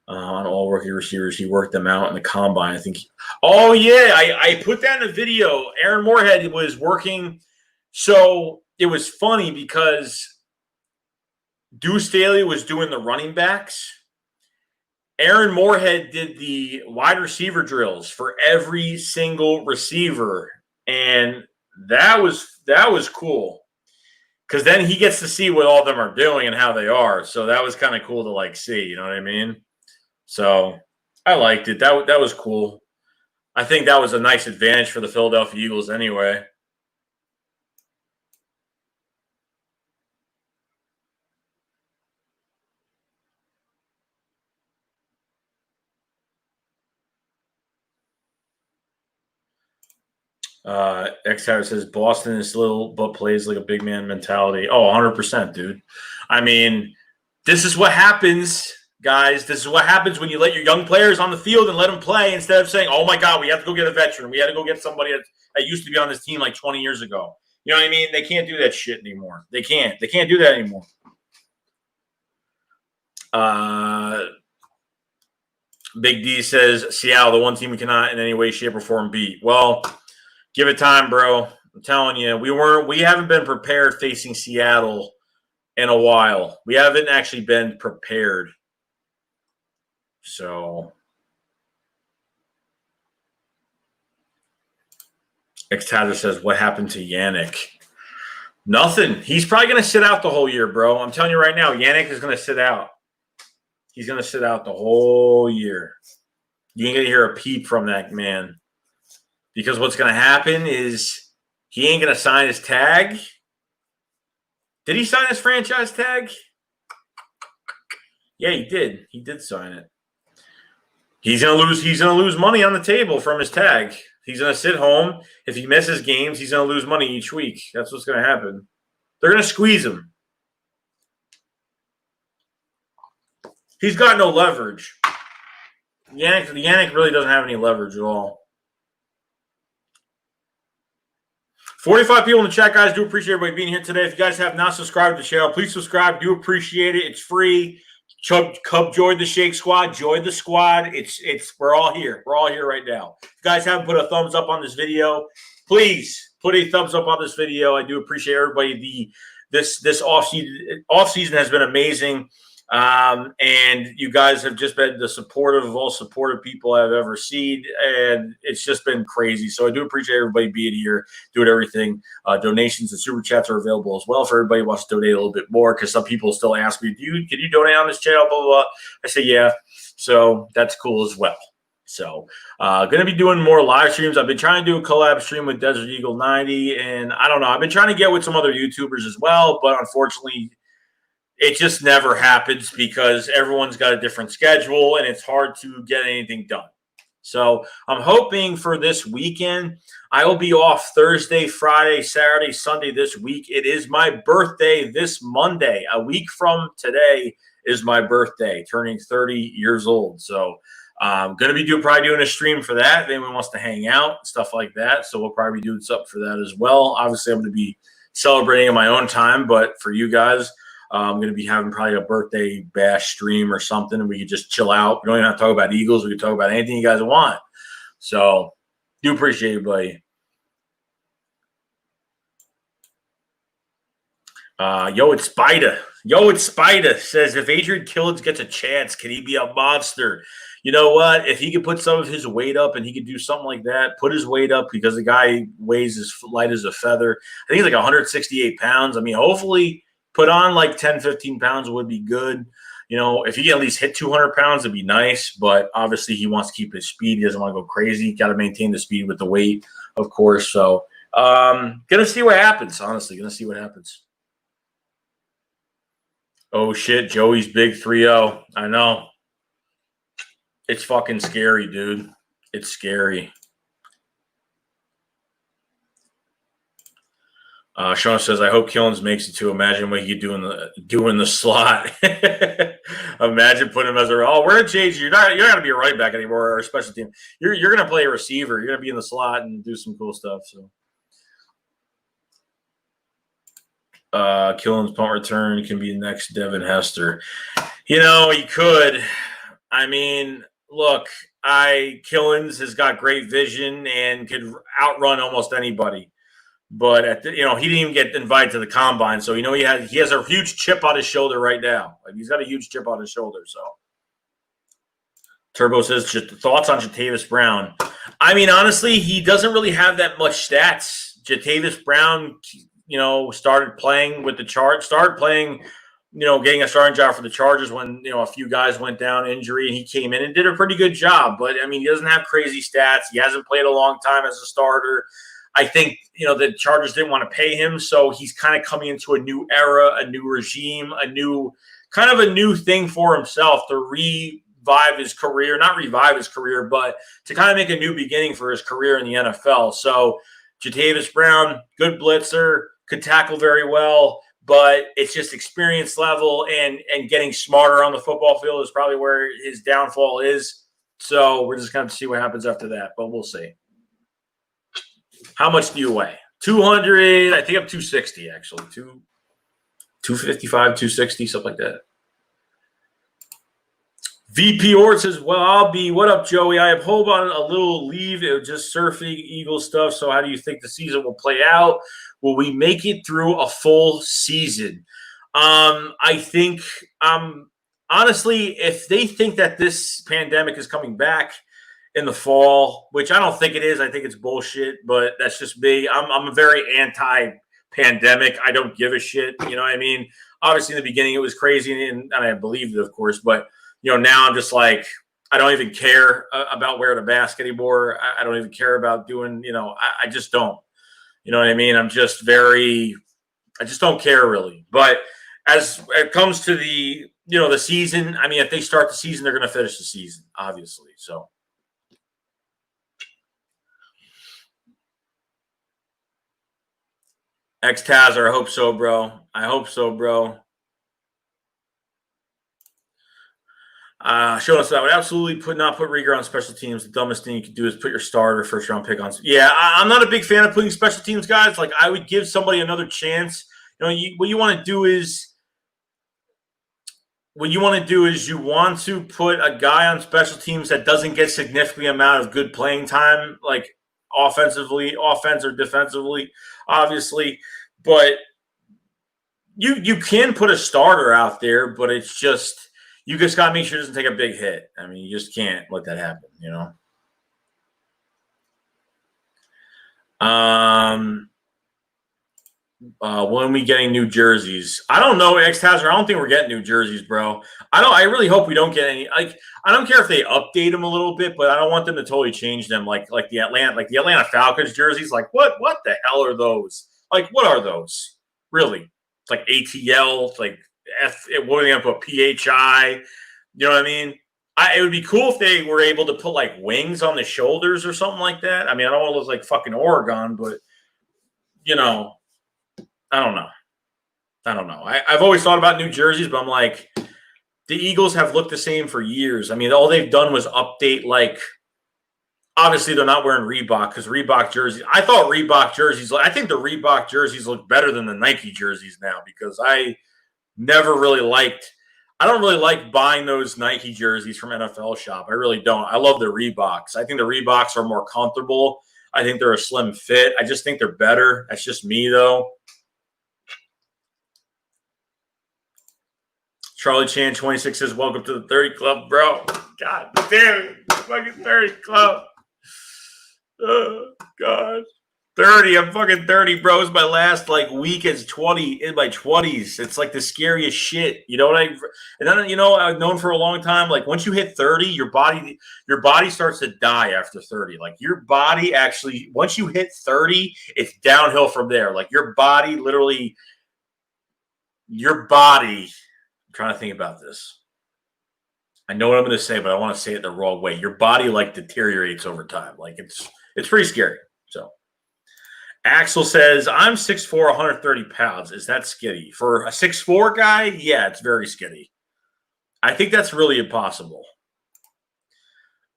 On all rookie receivers. He worked them out in the combine. I think. Oh yeah, I put that in a video. Aaron Moorhead was working. So it was funny because Deuce Staley was doing the running backs. Aaron Moorhead did the wide receiver drills for every single receiver, and that was cool because then he gets to see what all of them are doing and how they are. So that was kind of cool to like see. You know what I mean? So I liked it. That was cool. I think that was a nice advantage for the Philadelphia Eagles anyway. Hightower says Boston is little but plays like a big man mentality. Oh, 100%, dude. I mean, this is what happens, guys. This is what happens when you let your young players on the field and let them play instead of saying, oh my God, we have to go get a veteran. We had to go get somebody that used to be on this team like 20 years ago. You know what I mean? They can't do that shit anymore. They can't. They can't do that anymore. Big D says Seattle, the one team we cannot in any way, shape, or form beat. Well, give it time, bro. I'm telling you, we haven't been prepared facing Seattle in a while. We haven't actually been prepared. So X-Tatter says, what happened to Yannick? Nothing. He's probably going to sit out the whole year, bro. I'm telling you right now, Yannick is going to sit out. He's going to sit out the whole year. You ain't going to hear a peep from that man. Because what's going to happen is he ain't going to sign his tag. Did he sign his franchise tag? Yeah, he did. He did sign it. He's going to lose money on the table from his tag. He's going to sit home. If he misses games, he's going to lose money each week. That's what's going to happen. They're going to squeeze him. He's got no leverage. Yannick really doesn't have any leverage at all. 45 people in the chat, guys. Do appreciate everybody being here today. If you guys have not subscribed to the channel, please subscribe. Do appreciate it. It's free. Cub joined the Shake Squad. Join the squad. We're all here. We're all here right now. If you guys haven't put a thumbs up on this video, please put a thumbs up on this video. I do appreciate everybody. This off season has been amazing. And you guys have just been the supportive of all supportive people I've ever seen, and it's just been crazy. So I do appreciate everybody being here, doing everything. Donations and super chats are available as well for everybody who wants to donate a little bit more, because some people still ask me, can you donate on this channel, blah, blah, blah. I say, yeah. So that's cool as well. So going to be doing more live streams. I've been trying to do a collab stream with Desert Eagle 90, and I don't know. I've been trying to get with some other YouTubers as well, but unfortunately, it just never happens because everyone's got a different schedule and it's hard to get anything done. So I'm hoping for this weekend. I will be off Thursday, Friday, Saturday, Sunday this week. It is my birthday this Monday. A week from today is my birthday, turning 30 years old. So I'm going to be probably doing a stream for that. If anyone wants to hang out, stuff like that. So we'll probably do something for that as well. Obviously, I'm going to be celebrating in my own time, but for you guys, I'm going to be having probably a birthday bash stream or something, and we could just chill out. We don't even have to talk about Eagles. We can talk about anything you guys want. So do appreciate everybody. It's Spida. It's Spida says, if Adrian Killins gets a chance, can he be a monster? You know what? If he could put some of his weight up and he could do something like that, put his weight up, because the guy weighs as light as a feather. I think he's like 168 pounds. I mean, hopefully – put on like 10, 15 pounds would be good. You know, if he can at least hit 200 pounds, it'd be nice. But obviously, he wants to keep his speed. He doesn't want to go crazy. Got to maintain the speed with the weight, of course. So, gonna see what happens. Honestly, gonna see what happens. Oh shit, Joey's big 3-0. I know. It's fucking scary, dude. It's scary. Sean says, I hope Killins makes it to. Imagine what he could do in the slot. Imagine putting him as a we're gonna change. You're not gonna be a right back anymore or a special team. You're gonna play a receiver. You're gonna be in the slot and do some cool stuff. So Killins punt return can be next Devin Hester. You know, he could. I mean, look, Killens has got great vision and could outrun almost anybody. But he didn't even get invited to the combine, so he has a huge chip on his shoulder right now. Like, he's got a huge chip on his shoulder. So, Turbo says, thoughts on Jatavis Brown? I mean, honestly, he doesn't really have that much stats. Jatavis Brown, started playing with the Chargers, getting a starting job for the Chargers when, a few guys went down injury, and he came in and did a pretty good job. But, I mean, he doesn't have crazy stats. He hasn't played a long time as a starter. I think, the Chargers didn't want to pay him, so he's kind of coming into a new era, a new regime, a new thing for himself to revive his career, not revive his career, but to kind of make a new beginning for his career in the NFL. So Jatavis Brown, good blitzer, could tackle very well, but it's just experience level and getting smarter on the football field is probably where his downfall is. So we're just going to see what happens after that, but we'll see. How much do you weigh? 200. I think I'm 260, actually. 255, 260, something like that. VP Ort says, what up, Joey? I have hold on a little leave. It was just surfing Eagle stuff. So how do you think the season will play out? Will we make it through a full season? I think, honestly, if they think that this pandemic is coming back in the fall, which I don't think it is. I think it's bullshit, but that's just me. I'm a very anti-pandemic. I don't give a shit. You know what I mean? Obviously, in the beginning, it was crazy, and I believed it, of course. But, now I'm just like, I don't even care about wearing a mask anymore. I don't even care about doing, I just don't. You know what I mean? I just don't care really. But as it comes to the, the season, I mean, if they start the season, they're going to finish the season, obviously. So. X-Tazer, I hope so, bro. Showing us that I would absolutely not put Rieger on special teams. The dumbest thing you could do is put your starter first round pick on. Yeah, I'm not a big fan of putting special teams guys. Like, I would give somebody another chance. What you want to do is you want to put a guy on special teams that doesn't get significant amount of good playing time, like offense or defensively, obviously. But you can put a starter out there, but it's just you just got to make sure it doesn't take a big hit. I mean, you just can't let that happen, When are we getting new jerseys? I don't know, X-Tazer. I don't think we're getting new jerseys, bro. I really hope we don't get any. Like, I don't care if they update them a little bit, but I don't want them to totally change them. Like the Atlanta Falcons jerseys. Like, what the hell are those? Like, what are those? Really? It's like ATL. It's like what are they gonna put? PHI. You know what I mean? It would be cool if they were able to put like wings on the shoulders or something like that. I mean, I don't want to look like fucking Oregon, but I don't know. I've always thought about new jerseys, but I'm like, the Eagles have looked the same for years. I mean, all they've done was update, like, obviously they're not wearing Reebok because Reebok jerseys. I think the Reebok jerseys look better than the Nike jerseys now because I don't really like buying those Nike jerseys from NFL Shop. I really don't. I love the Reeboks. I think the Reeboks are more comfortable. I think they're a slim fit. I just think they're better. That's just me, though. Charlie Chan 26 says, welcome to the 30 Club, bro. God damn it. Fucking 30 Club. Oh, God. 30. I'm fucking 30, bro. It's my last, week as 20 in my 20s. It's, the scariest shit. You know what and then, I've known for a long time, once you hit 30, your body starts to die after 30. Like, your body actually, once you hit 30, it's downhill from there. Like, your body literally, I'm trying to think about this. I know what I'm going to say, but I want to say it the wrong way. Your body deteriorates over time. It's pretty scary. So Axel says, I'm 6'4", 130 pounds. Is that skitty? For a 6'4" guy, yeah, it's very skitty. I think that's really impossible.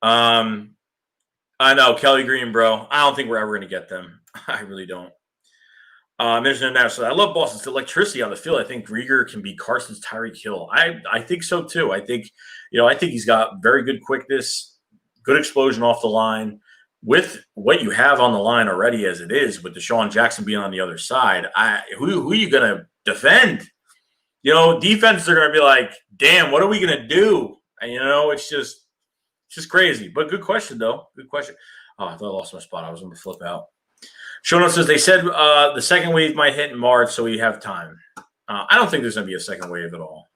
I know, Kelly Green, bro. I don't think we're ever going to get them. I really don't. There's no national. I love Boston's electricity on the field. I think Rieger can be Carson's Tyreek Hill. I think so too. I think he's got very good quickness, good explosion off the line. With what you have on the line already as it is, with Deshaun Jackson being on the other side, who are you going to defend? Defenses are going to be like, damn, what are we going to do? And, it's just crazy. But good question, though. Good question. Oh, I thought I lost my spot. I was going to flip out. Shono says they said the second wave might hit in March, so we have time. I don't think there's going to be a second wave at all.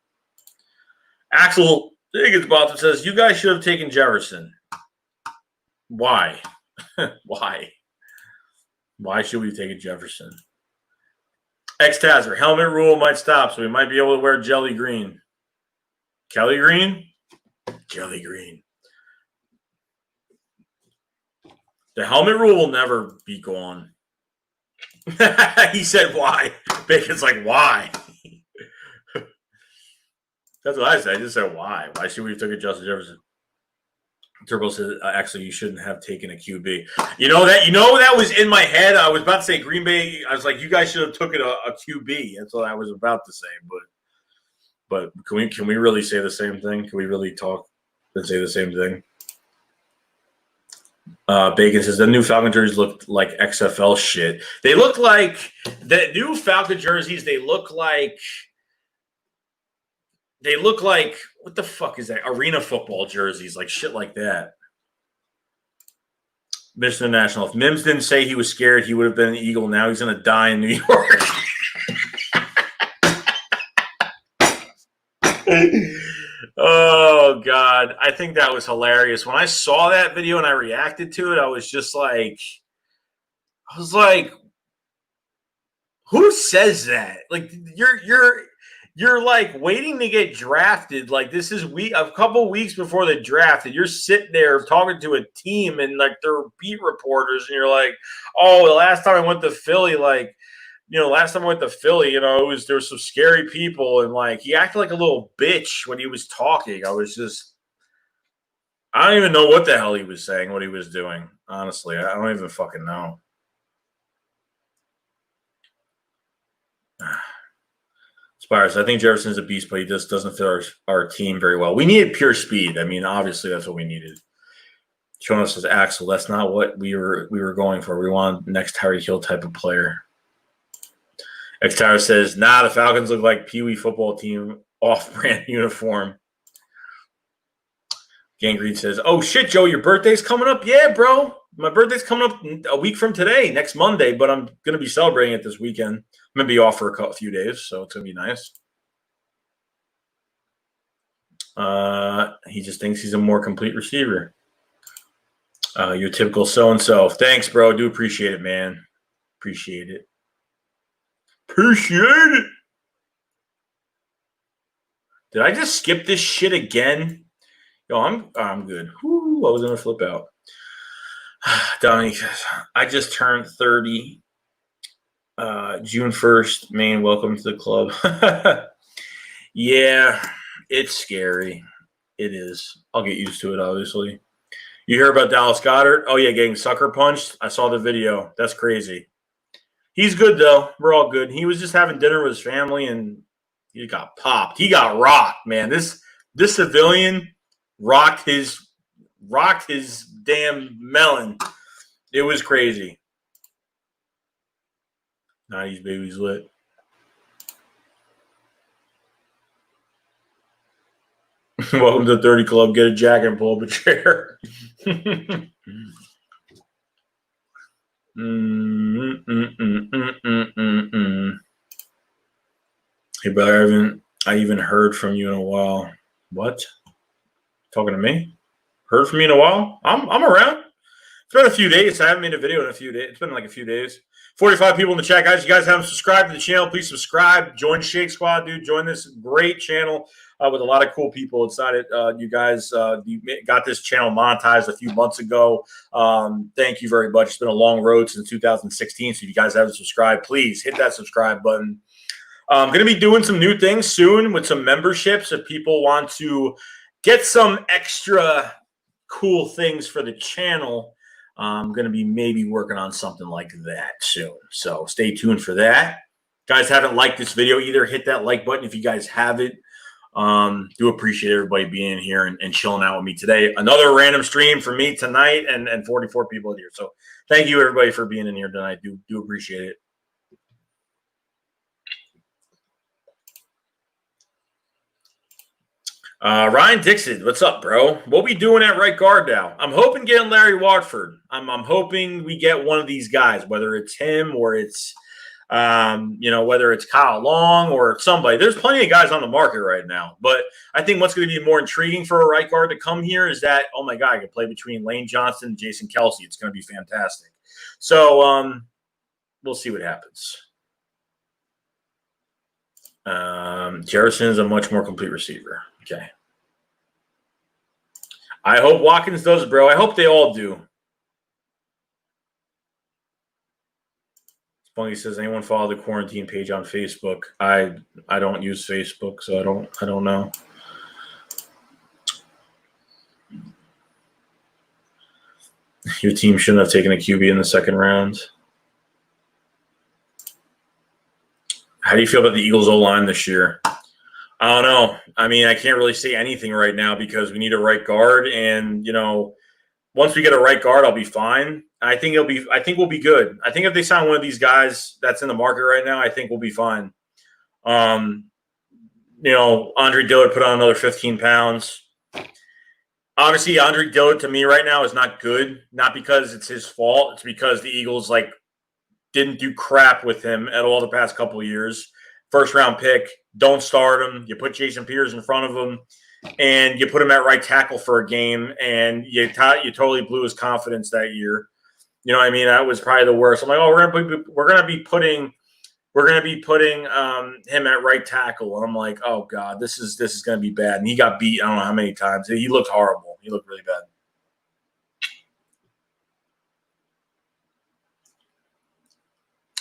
Axel Higginsbottom says, you guys should have taken Jefferson. Why? Why? Why should we take a Jefferson? X-Tazer, helmet rule might stop, so we might be able to wear jelly green. Kelly green? Jelly green. The helmet rule will never be gone. He said, why? Bacon's like, why? That's what I said. I just said, why? Why should we have taken Justin Jefferson? Turbo said, actually, you shouldn't have taken a QB. That was in my head. I was about to say Green Bay. I was like, you guys should have taken a QB. That's what I was about to say. But can we really say the same thing? Can we really talk and say the same thing? Bacon says the new Falcon jerseys look like XFL shit. They look like the new Falcon jerseys. They look like what the fuck is that? Arena football jerseys, like shit like that. Mr. National. If Mims didn't say he was scared, he would have been an Eagle. Now he's gonna die in New York. Oh God, I think that was hilarious. When I saw that video and I reacted to it, I was like, who says that? Like you're like waiting to get drafted. Like this is a couple weeks before the draft, and you're sitting there talking to a team and like they're beat reporters, and you're like, oh, the last time I went to Philly, there was some scary people, and like he acted like a little bitch when he was talking. I don't even know what the hell he was saying, what he was doing. Honestly, I don't even fucking know. Spires, I think Jefferson's a beast, but he just doesn't fit our team very well. We needed pure speed. I mean, obviously that's what we needed. Showing us as Axel, that's not what we were going for. We want next Tyreek Hill type of player. X-Tower says, nah, the Falcons look like Pee Wee football team off-brand uniform. Gangrene says, oh, shit, Joe, your birthday's coming up? Yeah, bro. My birthday's coming up a week from today, next Monday, but I'm going to be celebrating it this weekend. I'm going to be off for a few days, so it's going to be nice. He just thinks he's a more complete receiver. Your typical so-and-so. Thanks, bro. Do appreciate it, man. Appreciate it. Appreciate it. Did I just skip this shit again? Yo, I'm good. Whew, I was gonna flip out. Donnie, I just turned 30. June 1st. Man, welcome to the club. Yeah, it's scary. It is. I'll get used to it, obviously. You hear about Dallas Goedert? Oh, yeah, getting sucker punched. I saw the video. That's crazy. He's good, though. We're all good. He was just having dinner with his family, and he got popped. He got rocked, man. This civilian rocked his damn melon. It was crazy. 90s baby's lit. Welcome to the 30 Club. Get a jacket and pull up a chair. Hey, brother, I even heard from you in a while. What? Talking to me? Heard from you in a while? I'm around. It's been a few days. I haven't made a video in a few days. It's been like a few days. 45 people in the chat, guys. You guys haven't subscribed to the channel, please subscribe. Join Shake Squad, dude. Join this great channel with a lot of cool people inside it. You guys you got this channel monetized a few months ago. Thank you very much. It's been a long road since 2016. So if you guys haven't subscribed, please hit that subscribe button. I'm going to be doing some new things soon with some memberships if people want to get some extra cool things for the channel. I'm going to be maybe working on something like that soon. So stay tuned for that. Guys, haven't liked this video either, hit that like button if you guys haven't. Do appreciate everybody being here and chilling out with me today. Another random stream for me tonight and 44 people here. So thank you everybody for being in here tonight. Do appreciate it. Ryan Dixon, what's up, bro? What we doing at right guard now? I'm hoping getting Larry Watford. I'm hoping we get one of these guys, whether it's him or it's whether it's Kyle Long or somebody. There's plenty of guys on the market right now. But I think what's going to be more intriguing for a right guard to come here is that, oh my God, I can play between Lane Johnson and Jason Kelsey. It's going to be fantastic. So we'll see what happens. Jerison is a much more complete receiver. Okay. I hope Watkins does, bro. I hope they all do. Spunky says, anyone follow the quarantine page on Facebook? I don't use Facebook, so I don't know. Your team shouldn't have taken a QB in the second round. How do you feel about the Eagles O-line this year? I don't know. I mean, I can't really say anything right now because we need a right guard, and once we get a right guard, I'll be fine. I think we'll be good. I think if they sign one of these guys that's in the market right now, I think we'll be fine. Andre Dillard put on another 15 pounds. Obviously, Andre Dillard to me right now is not good. Not because it's his fault. It's because the Eagles didn't do crap with him at all the past couple of years. First round pick, don't start him. You put Jason Peters in front of him, and you put him at right tackle for a game, and you totally blew his confidence that year. You know what I mean? That was probably the worst. I'm like, oh, we're gonna be putting him at right tackle, and I'm like, oh God, this is gonna be bad. And he got beat. I don't know how many times. He looked horrible. He looked really bad.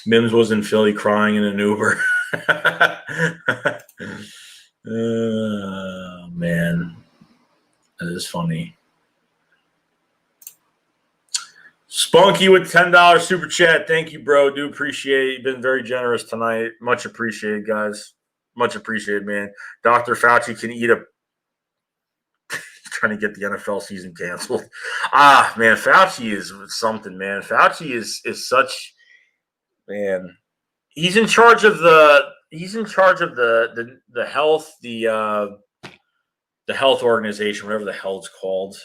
Mims was in Philly crying in an Uber. Oh, man. That is funny. Spunky with $10 super chat. Thank you, bro. Do appreciate it. You've been very generous tonight. Much appreciated, guys. Much appreciated, man. Dr. Fauci can eat a trying to get the NFL season canceled. Man, Fauci is something, man. Fauci is such, man. He's in charge of the health, the health organization, whatever the hell it's called.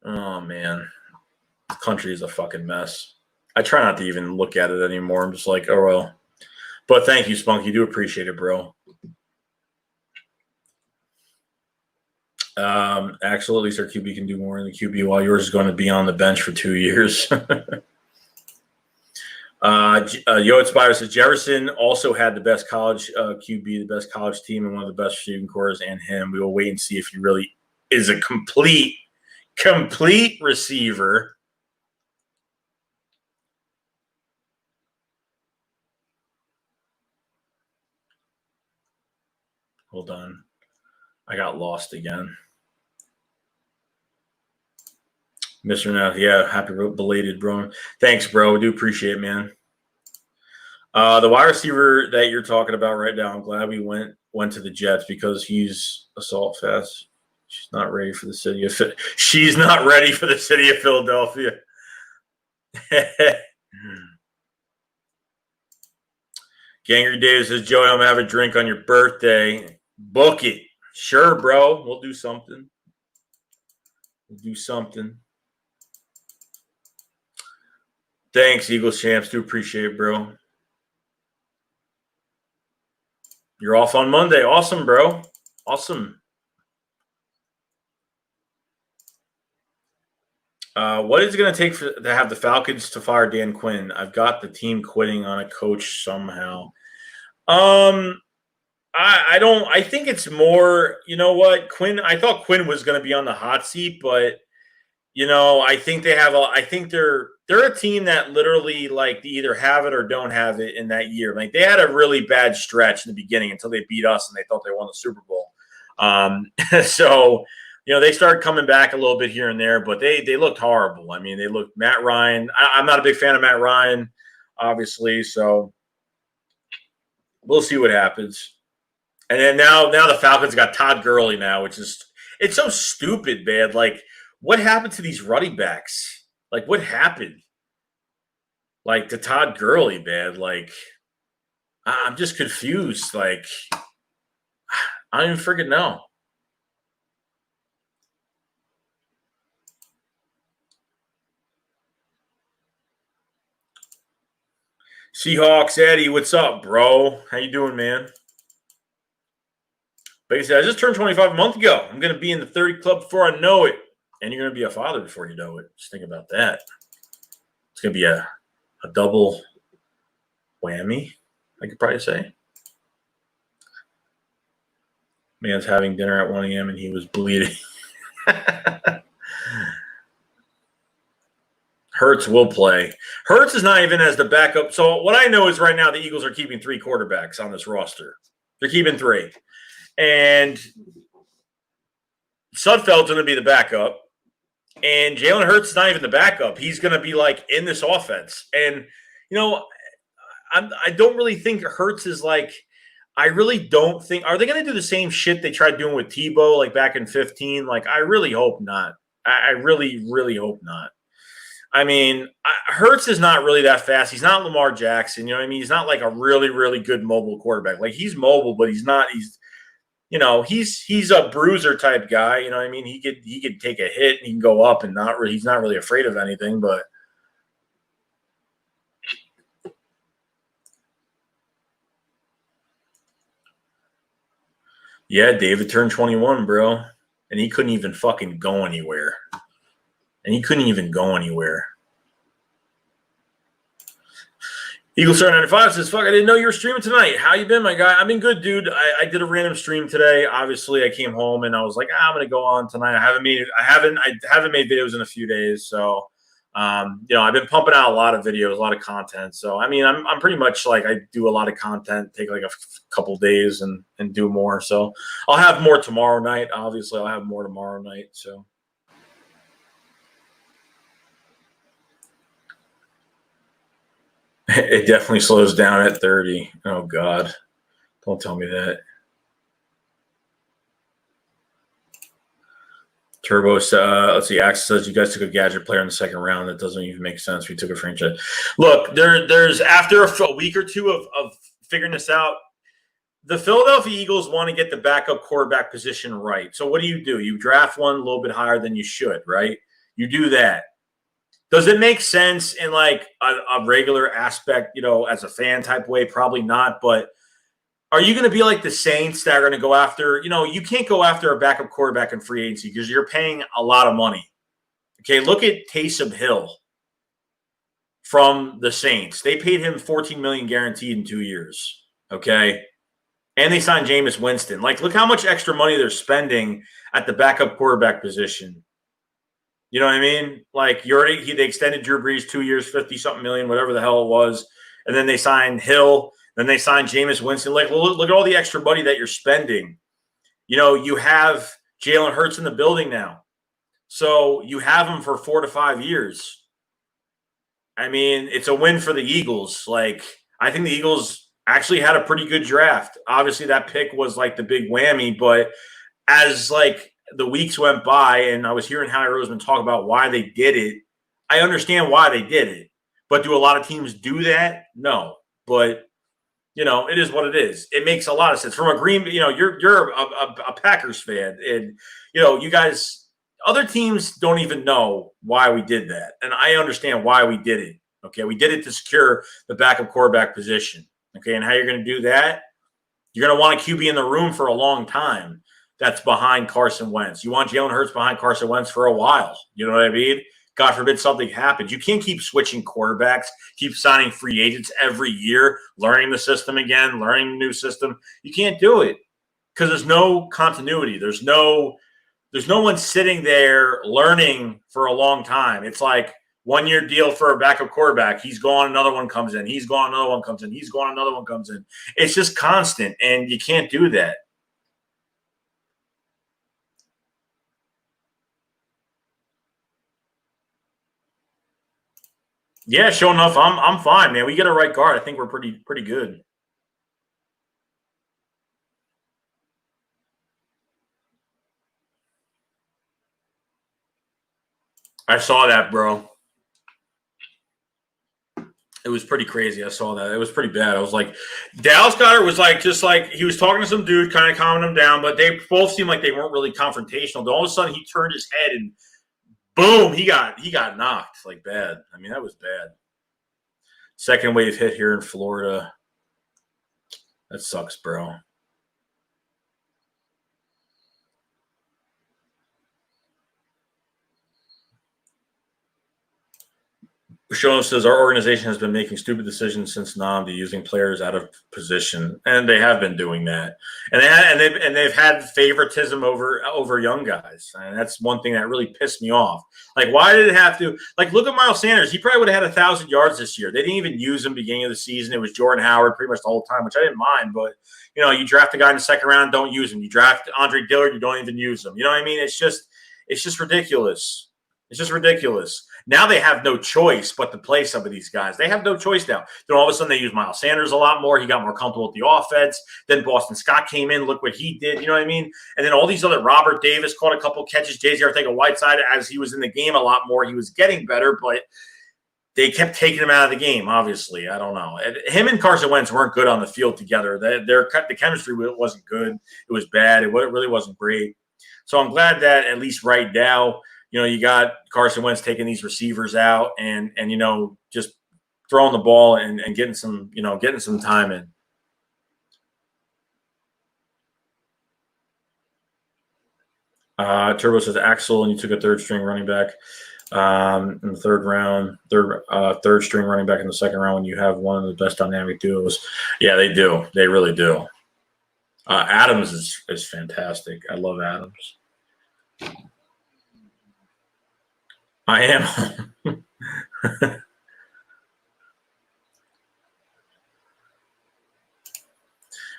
Oh man, the country is a fucking mess. I try not to even look at it anymore. I'm just like, oh well. But thank you, Spunky. Do appreciate it, bro. Axel, at least our QB can do more in the QB while yours is going to be on the bench for 2 years. Yo Inspire says Jefferson also had the best college QB, the best college team, and one of the best receiving cores, and him. We will wait and see if he really is a complete receiver. Hold on. I got lost again. Mr. Nath, yeah, happy belated, bro. Thanks, bro. Do appreciate it, man. The wide receiver that you're talking about right now, I'm glad we went to the Jets because he's assault fast. She's not ready for the city of Philadelphia. Gangry Davis says, Joey, I'm gonna have a drink on your birthday. Book it. Sure, bro. We'll do something. Thanks, Eagles champs. Do appreciate it, bro. You're off on Monday. Awesome, bro. Awesome. What is it going to take to have the Falcons to fire Dan Quinn? I've got the team quitting on a coach somehow. I think it's more, you know what, Quinn, I thought Quinn was going to be on the hot seat, but I think they're a team that literally they either have it or don't have it in that year. Like they had a really bad stretch in the beginning until they beat us and they thought they won the Super Bowl. So They started coming back a little bit here and there, but they looked horrible. I mean, they looked Matt Ryan. I'm not a big fan of Matt Ryan, obviously, so we'll see what happens. And then now the Falcons got Todd Gurley now, which is it's so stupid, man. Like, what happened to these running backs? Like, what happened? Like to Todd Gurley, man. Like, I'm just confused. Like, I don't even freaking know. Seahawks, Eddie, what's up, bro? How you doing, man? Like I said, I just turned 25 a month ago. I'm going to be in the 30 club before I know it. And you're going to be a father before you know it. Just think about that. It's going to be a double whammy, I could probably say. Man's having dinner at 1 a.m. and he was bleeding. Hurts will play. Hurts is not even as the backup. So what I know is right now the Eagles are keeping 3 quarterbacks on this roster. They're keeping 3. And Sudfeld's going to be the backup. And Jalen Hurts is not even the backup. He's going to be like in this offense. And, I don't really think Hurts is like, I really don't think, are they going to do the same shit they tried doing with Tebow like back in 2015? Like, I really hope not. I really, really hope not. I mean, Hurts is not really that fast. He's not Lamar Jackson. You know what I mean? He's not like a really, really good mobile quarterback. Like, he's mobile, but he's not. He's a bruiser type guy. You know what I mean? He could take a hit and he can go up and he's not really afraid of anything. But yeah, David turned 21, bro, and he couldn't even fucking go anywhere. Eagle Star 95 says, fuck, I didn't know you were streaming tonight. How you been, my guy? I've been good, dude. I did a random stream today. Obviously, I came home and I was like, I'm gonna go on tonight. I haven't made videos in a few days. So I've been pumping out a lot of videos, a lot of content. So I mean, I'm pretty much like I do a lot of content, take like a couple days and do more. So I'll have more tomorrow night. Obviously, I'll have more tomorrow night. So it definitely slows down at 30. Oh, God. Don't tell me that. Turbo, let's see. Axe says you guys took a gadget player in the second round. That doesn't even make sense. We took a franchise. Look, there's after a week or two of figuring this out, the Philadelphia Eagles want to get the backup quarterback position right. So what do? You draft one a little bit higher than you should, right? You do that. Does it make sense in like a regular aspect, as a fan type way? Probably not. But are you going to be like the Saints that are going to go after, you can't go after a backup quarterback in free agency because you're paying a lot of money. Okay, look at Taysom Hill from the Saints. They paid him $14 million guaranteed in 2 years. Okay. And they signed Jameis Winston. Like, look how much extra money they're spending at the backup quarterback position. You know what I mean? Like they extended Drew Brees 2 years, 50-something million, whatever the hell it was. And then they signed Hill. Then they signed Jameis Winston. Like, look at all the extra money that you're spending. You have Jalen Hurts in the building now. So you have him for 4 to 5 years. I mean, it's a win for the Eagles. Like, I think the Eagles actually had a pretty good draft. Obviously, that pick was like the big whammy. But as like the weeks went by and I was hearing Howie Roseman talk about why they did it, I understand why they did it. But do a lot of teams do that? No. But, it is what it is. It makes a lot of sense. From a Green, you're a Packers fan. And, you guys, other teams don't even know why we did that. And I understand why we did it. Okay, we did it to secure the backup quarterback position. Okay, and how you're going to do that? You're going to want a QB in the room for a long time that's behind Carson Wentz. You want Jalen Hurts behind Carson Wentz for a while. You know what I mean? God forbid something happens. You can't keep switching quarterbacks, keep signing free agents every year, learning the system again, learning the new system. You can't do it because there's no continuity. There's no one sitting there learning for a long time. It's like 1 year deal for a backup quarterback. He's gone, another one comes in. He's gone, another one comes in. He's gone, another one comes in. It's just constant, and you can't do that. Yeah, sure enough, I'm fine, man. We get a right guard. I think we're pretty good. I saw that, bro. It was pretty crazy. I saw that. It was pretty bad. I was like, Dallas Goddard was like, just like he was talking to some dude, kind of calming him down, but they both seemed like they weren't really confrontational. Then all of a sudden, he turned his head and boom, he got knocked like bad. I mean, that was bad. Second wave hit here in Florida. That sucks, bro. Shono says our organization has been making stupid decisions since Namdi, using players out of position, and they have been doing that. And they've had favoritism over young guys, and that's one thing that really pissed me off. Like, why did it have to? Like, look at Miles Sanders. He probably would have had 1,000 yards this year. They didn't even use him beginning of the season. It was Jordan Howard pretty much the whole time, which I didn't mind. But you draft a guy in the second round, don't use him. You draft Andre Dillard, you don't even use him. You know what I mean? It's just ridiculous. It's just ridiculous. Now they have no choice but to play some of these guys. They have no choice now. Then all of a sudden they use Miles Sanders a lot more. He got more comfortable with the offense. Then Boston Scott came in. Look what he did. You know what I mean? And then all these other Robert Davis caught a couple catches. J.J. Arcega-Whiteside, as he was in the game a lot more, he was getting better, but they kept taking him out of the game, obviously. I don't know. Him and Carson Wentz weren't good on the field together. The chemistry wasn't good. It was bad. It really wasn't great. So I'm glad that at least right now, you got Carson Wentz taking these receivers out and just throwing the ball and getting some time in. Turbo says Axel, and you took a third string running back in the third round, third string running back in the second round when you have one of the best dynamic duos. Yeah, they do. They really do. Adams is fantastic. I love Adams. I am.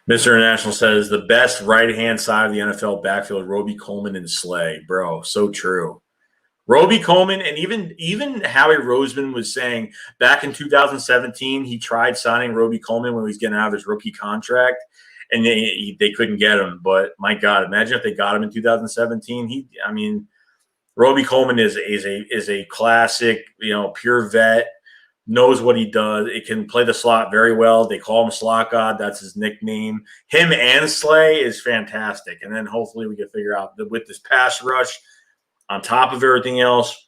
Mr. International says the best right-hand side of the NFL backfield, Roby Coleman and Slay. Bro, so true. Roby Coleman, and even Howie Roseman was saying back in 2017, he tried signing Roby Coleman when he was getting out of his rookie contract, and they couldn't get him. But my God, imagine if they got him in 2017. Roby Coleman is a classic, pure vet, knows what he does. It can play the slot very well. They call him Slot God. That's his nickname. Him and Slay is fantastic. And then hopefully we can figure out that with this pass rush on top of everything else,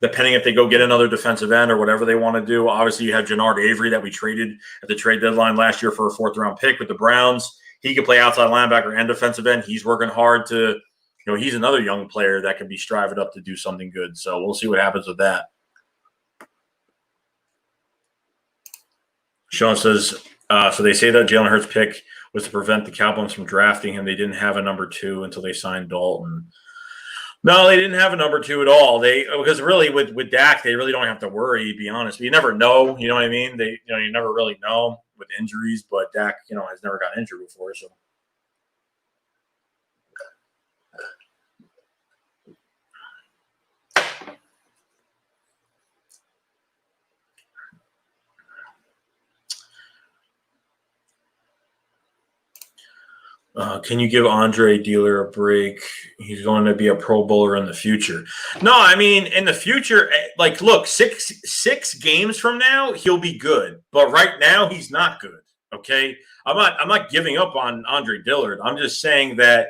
depending if they go get another defensive end or whatever they want to do. Obviously, you have Jannard Avery that we traded at the trade deadline last year for a fourth-round pick with the Browns. He can play outside linebacker and defensive end. He's working hard to – he's another young player that can be striving up to do something good. So we'll see what happens with that. Sean says, so they say that Jalen Hurts' pick was to prevent the Cowboys from drafting him. They didn't have a number 2 until they signed Dalton. No, they didn't have a number 2 at all. Because really with Dak, they really don't have to worry, to be honest. But you never know, you know what I mean? You never really know with injuries, but Dak, has never gotten injured before, so. Can you give Andre Dealer a break? He's going to be a Pro Bowler in the future. No, in the future, look, six games from now, he'll be good. But right now, he's not good. Okay, I'm not giving up on Andre Dillard. I'm just saying that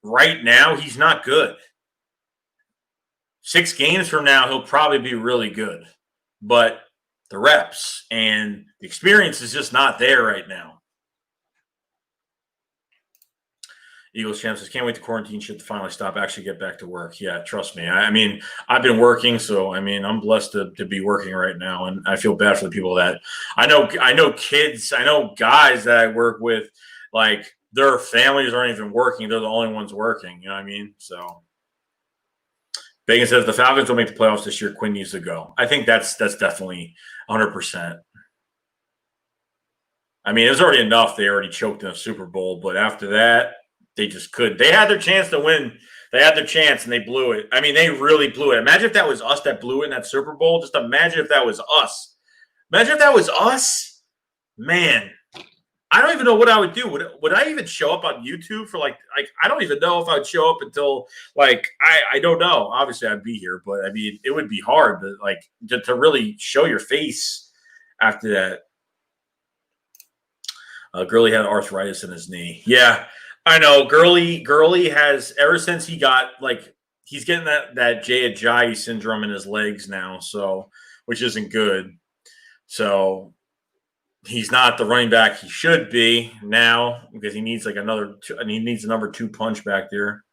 right now he's not good. 6 games from now, he'll probably be really good. But the reps and the experience is just not there right now. Eagles champ says, can't wait to quarantine shit to finally stop, actually get back to work. Yeah, trust me. I've been working, so I'm blessed to be working right now, and I feel bad for the people that I know kids, I know guys that I work with, like their families aren't even working. They're the only ones working. You know what I mean? So Bacon says the Falcons will make the playoffs this year. Quinn needs to go. I think that's definitely 100%. It was already enough. They already choked in a Super Bowl, but after that, they just could. They had their chance to win They had their chance and they blew it. I mean, they really blew it. Imagine if that was us that blew it in that Super Bowl. Just imagine if that was us. Imagine if that was us. Man, I don't even know what I would do. Would I even show up on YouTube for like I don't even know if I'd show up until like I don't know. Obviously, I'd be here, but I mean, it would be hard to really show your face after that. Gurley had arthritis in his knee. Yeah, I know. Gurley has ever since he got he's getting that Jay Ajayi syndrome in his legs now, so which isn't good. So he's not the running back he should be now because he needs a number 2 punch back there.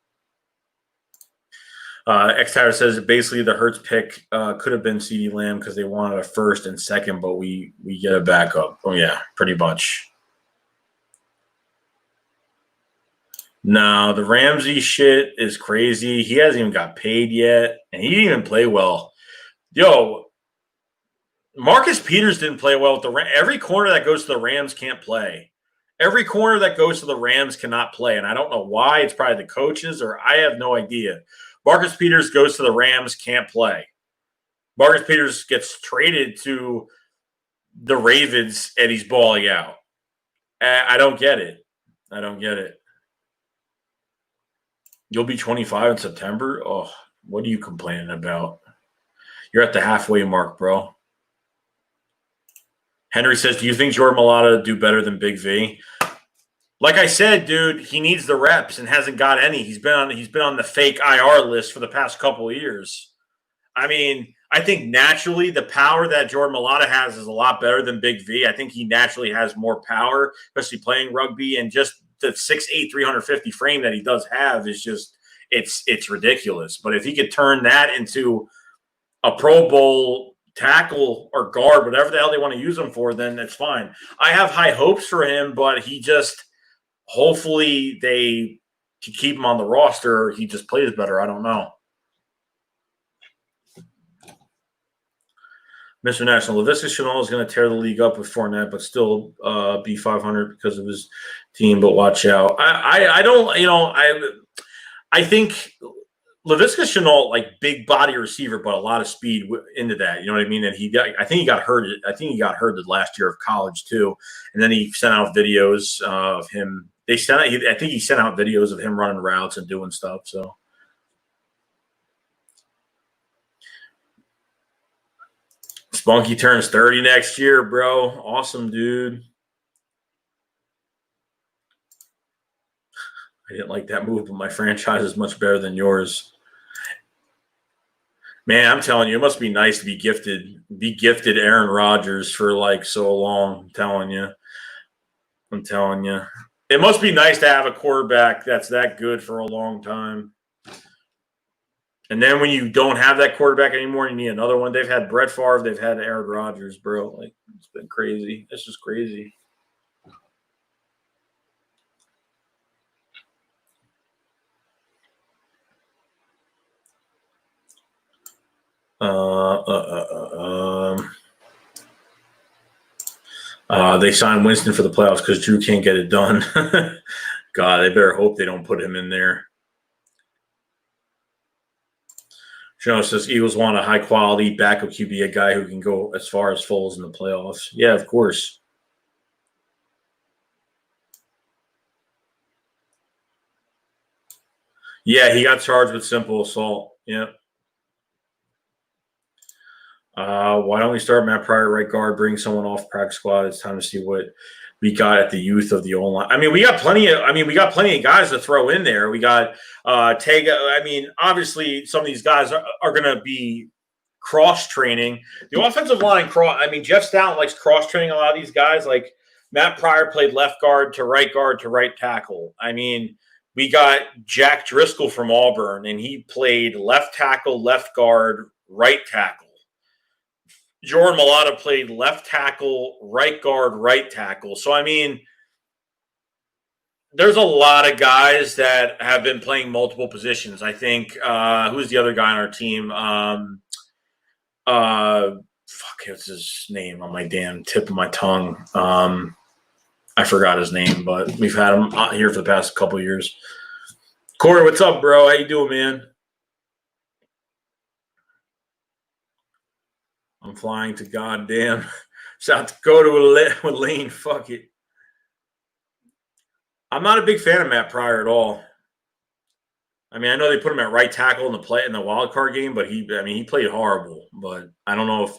Hightower says basically the Hurts pick could have been CeeDee Lamb because they wanted a first and second, but we get a backup. Oh yeah, pretty much. No, the Ramsey shit is crazy. He hasn't even got paid yet, and he didn't even play well. Yo, Marcus Peters didn't play well with the Rams. Every corner that goes to the Rams can't play. Every corner that goes to the Rams cannot play, and I don't know why. It's probably the coaches, or I have no idea. Marcus Peters goes to the Rams, can't play. Marcus Peters gets traded to the Ravens, and he's balling out. I don't get it. I don't get it. You'll be 25 in September? Oh, what are you complaining about? You're at the halfway mark, bro. Henry says, do you think Jordan Mailata do better than Big V? Like I said, dude, he needs the reps and hasn't got any. He's been on the fake IR list for the past couple of years. I mean, I think naturally the power that Jordan Mailata has is a lot better than Big V. I think he naturally has more power, especially playing rugby, and just the 6'8", 350 frame that he does have is just it's ridiculous. But if he could turn that into a Pro Bowl tackle or guard, whatever the hell they want to use him for, then that's fine. I have high hopes for him, but he just hopefully they can keep him on the roster. Or he just plays better. I don't know. Mr. National, Laviska Shenault is going to tear the league up with Fournette, but still be 500 because of his team. But watch out. I don't, I think Laviska Shenault, big body receiver, but a lot of speed into that. You know what I mean? And I think he got hurt. I think he got hurt the last year of college too. And then he sent out videos of him. I think he sent out videos of him running routes and doing stuff. So. Spunky turns 30 next year, bro. Awesome, dude. I didn't like that move, but my franchise is much better than yours. Man, I'm telling you, it must be nice to be gifted Aaron Rodgers for so long. I'm telling you. It must be nice to have a quarterback that's that good for a long time. And then when you don't have that quarterback anymore, you need another one. They've had Brett Favre. They've had Aaron Rodgers, bro. It's been crazy. It's just crazy. They signed Winston for the playoffs because Drew can't get it done. God, they better hope they don't put him in there. Joe says Eagles want a high-quality backup QB, a guy who can go as far as Foles in the playoffs. Yeah, of course. Yeah, he got charged with simple assault. Yeah. Why don't we start Matt Pryor right guard, bring someone off practice squad? It's time to see what we got at the youth of the O-line. I mean, we got plenty of guys to throw in there. We got Tega. I mean, obviously some of these guys are going to be cross-training. The offensive line, Jeff Stout likes cross-training a lot of these guys. Like Matt Pryor played left guard to right tackle. I mean, we got Jack Driscoll from Auburn, and he played left tackle, left guard, right tackle. Jordan Mailata played left tackle, right guard, right tackle. So, I mean, there's a lot of guys that have been playing multiple positions. I think, who's the other guy on our team? What's his name on my damn tip of my tongue? I forgot his name, but we've had him here for the past couple of years. Corey, what's up, bro? How you doing, man? I'm flying to goddamn South Dakota with Lane. Fuck it. I'm not a big fan of Matt Pryor at all. I mean, I know they put him at right tackle in the wild card game, but he played horrible. But I don't know if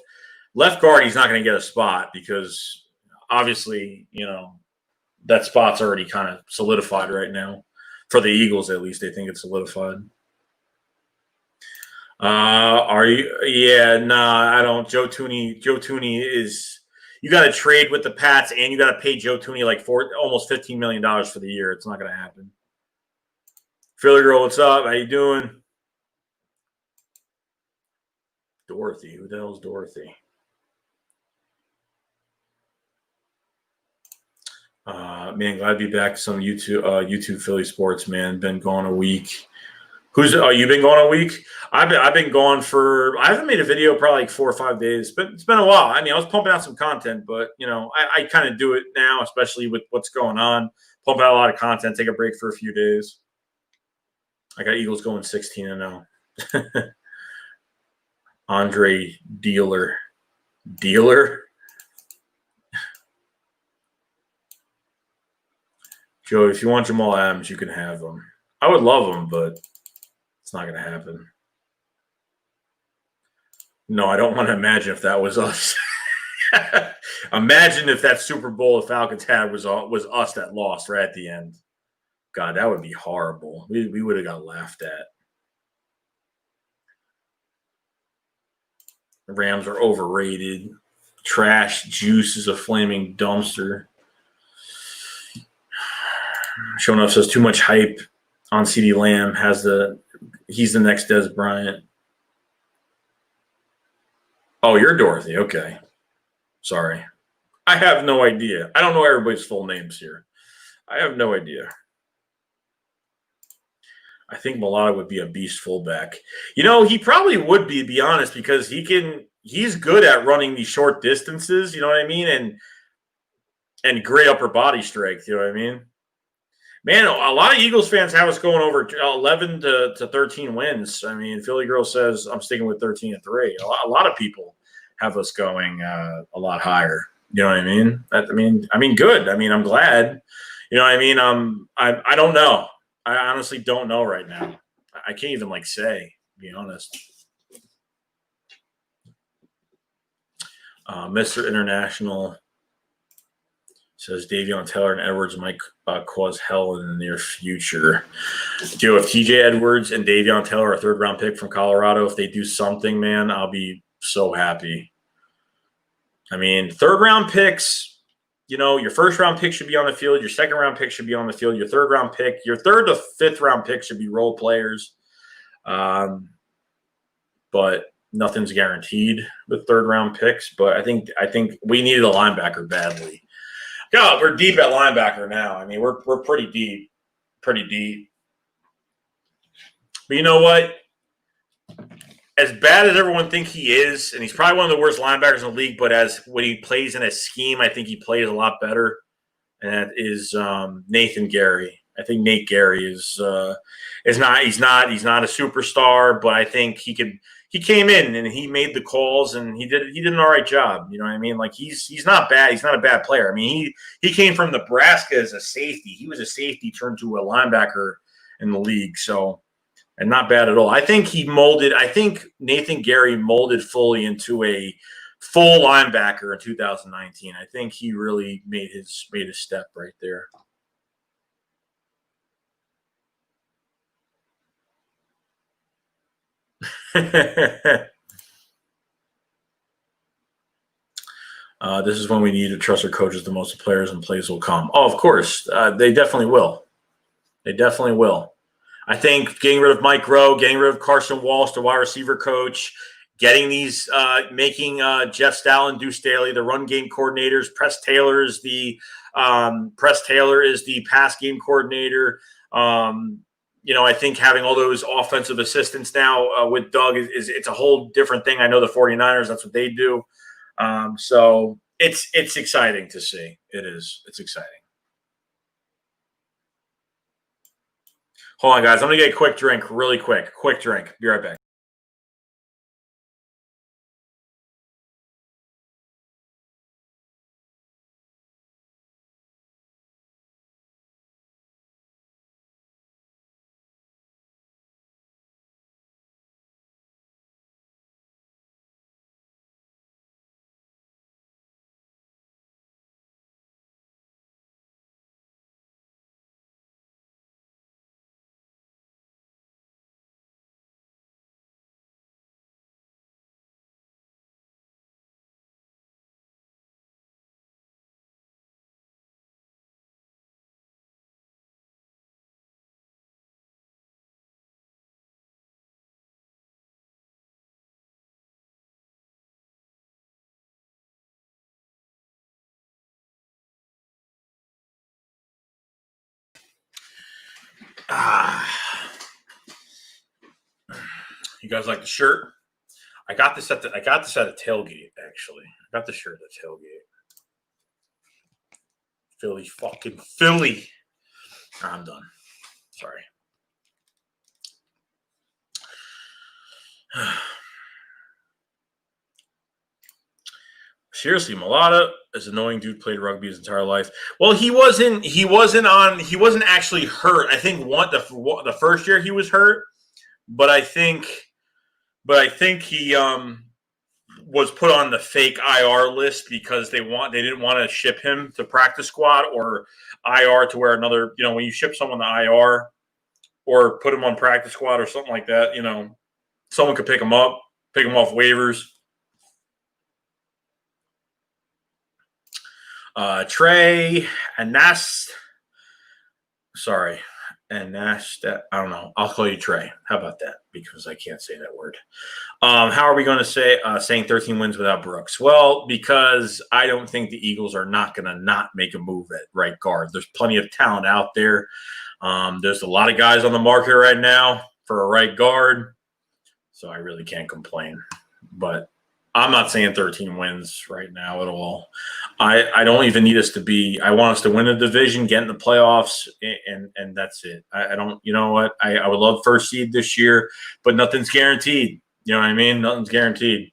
left guard he's not going to get a spot because obviously, that spot's already kind of solidified right now. For the Eagles, at least, they think it's solidified. Are you? Yeah, nah, I don't. Joe Tooney is. You got to trade with the Pats, and you got to pay Joe Tooney like almost $15 million for the year. It's not going to happen. Philly girl, what's up? How you doing? Dorothy, who the hell's Dorothy? Man, glad to be back to some YouTube Philly sports. Man, been gone a week. You been gone a week? I've been gone I haven't made a video probably like 4 or 5 days, but it's been a while. I mean, I was pumping out some content, but I kind of do it now, especially with what's going on. Pump out a lot of content, take a break for a few days. I got Eagles going 16-0. Andre Dealer. Joe, if you want Jamal Adams, you can have him. I would love him, but it's not going to happen. No, I don't want to imagine if that was us. Imagine if that Super Bowl the Falcons had was us that lost right at the end. God, that would be horrible. We would have got laughed at. The Rams are overrated. Trash juice is a flaming dumpster. Showing up says too much hype on CeeDee Lamb. He's the next Dez Bryant. Oh, you're Dorothy. Okay. Sorry. I have no idea. I don't know everybody's full names here. I have no idea. I think Mulata would be a beast fullback. He probably would be, to be honest, because he's good at running these short distances, you know what I mean? And great upper body strength, you know what I mean? Man, a lot of Eagles fans have us going over 11 to 13 wins. I mean, Philly Girl says I'm sticking with 13-3. A lot of people have us going a lot higher. You know what I mean? I mean, good. I mean, I'm glad. You know what I mean? I don't know. I honestly don't know right now. I can't even say, to be honest. Mr. International says Davion Taylor and Edwards might cause hell in the near future. Joe, if TJ Edwards and Davion Taylor are a third-round pick from Colorado, if they do something, man, I'll be so happy. I mean, third-round picks, your first-round pick should be on the field. Your second-round pick should be on the field. Your third-round pick, your third to fifth-round pick should be role players. But nothing's guaranteed with third-round picks. But I think we needed a linebacker badly. God, we're deep at linebacker now. I mean, we're pretty deep. But you know what? As bad as everyone thinks he is, and he's probably one of the worst linebackers in the league, but when he plays in a scheme, I think he plays a lot better. And that is Nathan Gary. I think Nate Gary is not a superstar, but I think he came in and he made the calls and he did an all right job. You know what I mean? He's not bad. He's not a bad player. I mean, he came from Nebraska as a safety. He was a safety turned to a linebacker in the league. So, and not bad at all. I think Nathan Gary molded fully into a full linebacker in 2019. I think he really made his step right there. This is when we need to trust our coaches the most. The players and plays will come. Oh, of course. They definitely will. I think getting rid of Mike Rowe, getting rid of Carson Walsh, the wide receiver coach, making Jeff Stalin, Deuce Staley, the run game coordinators. Press Taylor is the pass game coordinator. I think having all those offensive assistants now with Doug it's a whole different thing. I know the 49ers, that's what they do. So it's exciting to see. It is. It's exciting. Hold on, guys. I'm going to get a quick drink really quick. Quick drink. Be right back. You guys like the shirt? I got this at a tailgate, actually. I got the shirt at tailgate. Philly, fucking Philly. I'm done. Sorry. Seriously, Mulata is an annoying dude. Played rugby his entire life. Well, he wasn't actually hurt. I think the first year he was hurt, but I think he was put on the fake IR list because they didn't want to ship him to practice squad or IR to where another, when you ship someone to IR or put him on practice squad or something like that, someone could pick him up, pick him off waivers. Trey and Nast. Sorry. And Nast. I don't know. I'll call you Trey. How about that? Because I can't say that word. How are we going to say saying 13 wins without Brooks? Well, because I don't think the Eagles are not going to not make a move at right guard. There's plenty of talent out there. There's a lot of guys on the market right now for a right guard. So I really can't complain. But I'm not saying 13 wins right now at all. I don't even need us to be – I want us to win the division, get in the playoffs, and that's it. I don't – you know what? I would love first seed this year, but nothing's guaranteed. You know what I mean? Nothing's guaranteed.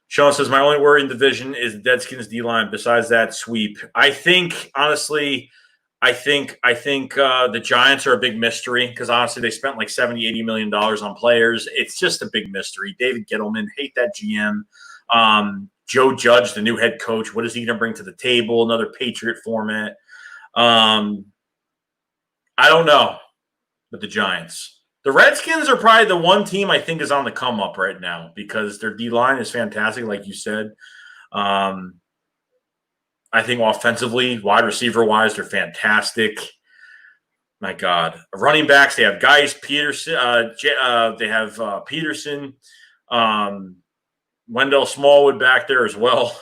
Sean says, my only worry in division is the Deadskins D-line. Besides that, sweep. I think, honestly – I think the Giants are a big mystery because honestly they spent like $70, $80 million on players. It's just a big mystery. David Gettleman, hate that GM. Joe Judge, the new head coach, what is he going to bring to the table? Another Patriot format. I don't know with the Giants. The Redskins are probably the one team I think is on the come up right now because their D-line is fantastic, like you said. I think offensively, wide receiver-wise, they're fantastic. My God. Running backs, they have guys, Peterson. They have Peterson. Wendell Smallwood back there as well.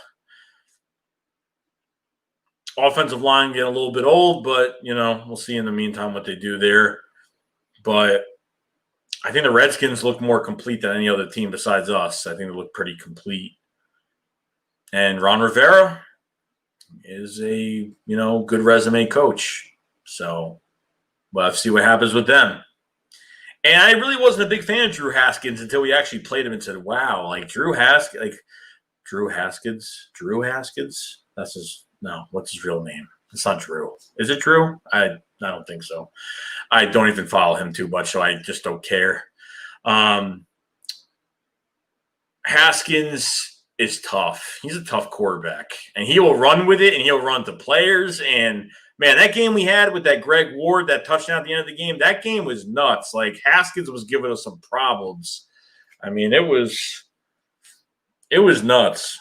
Offensive line getting a little bit old, but, we'll see in the meantime what they do there. But I think the Redskins look more complete than any other team besides us. I think they look pretty complete. And Ron Rivera is a, good resume coach. So we'll have to see what happens with them. And I really wasn't a big fan of Drew Haskins until we actually played him and said, wow, like Drew Haskins. That's what's his real name? It's not Drew. Is it Drew? I don't think so. I don't even follow him too much, so I just don't care. Haskins is tough. He's a tough quarterback, and he will run with it, and he'll run to players. And man, that game we had with that Greg Ward, that touchdown at the end of the game, that game was nuts. Like Haskins was giving us some problems. I mean, it was nuts.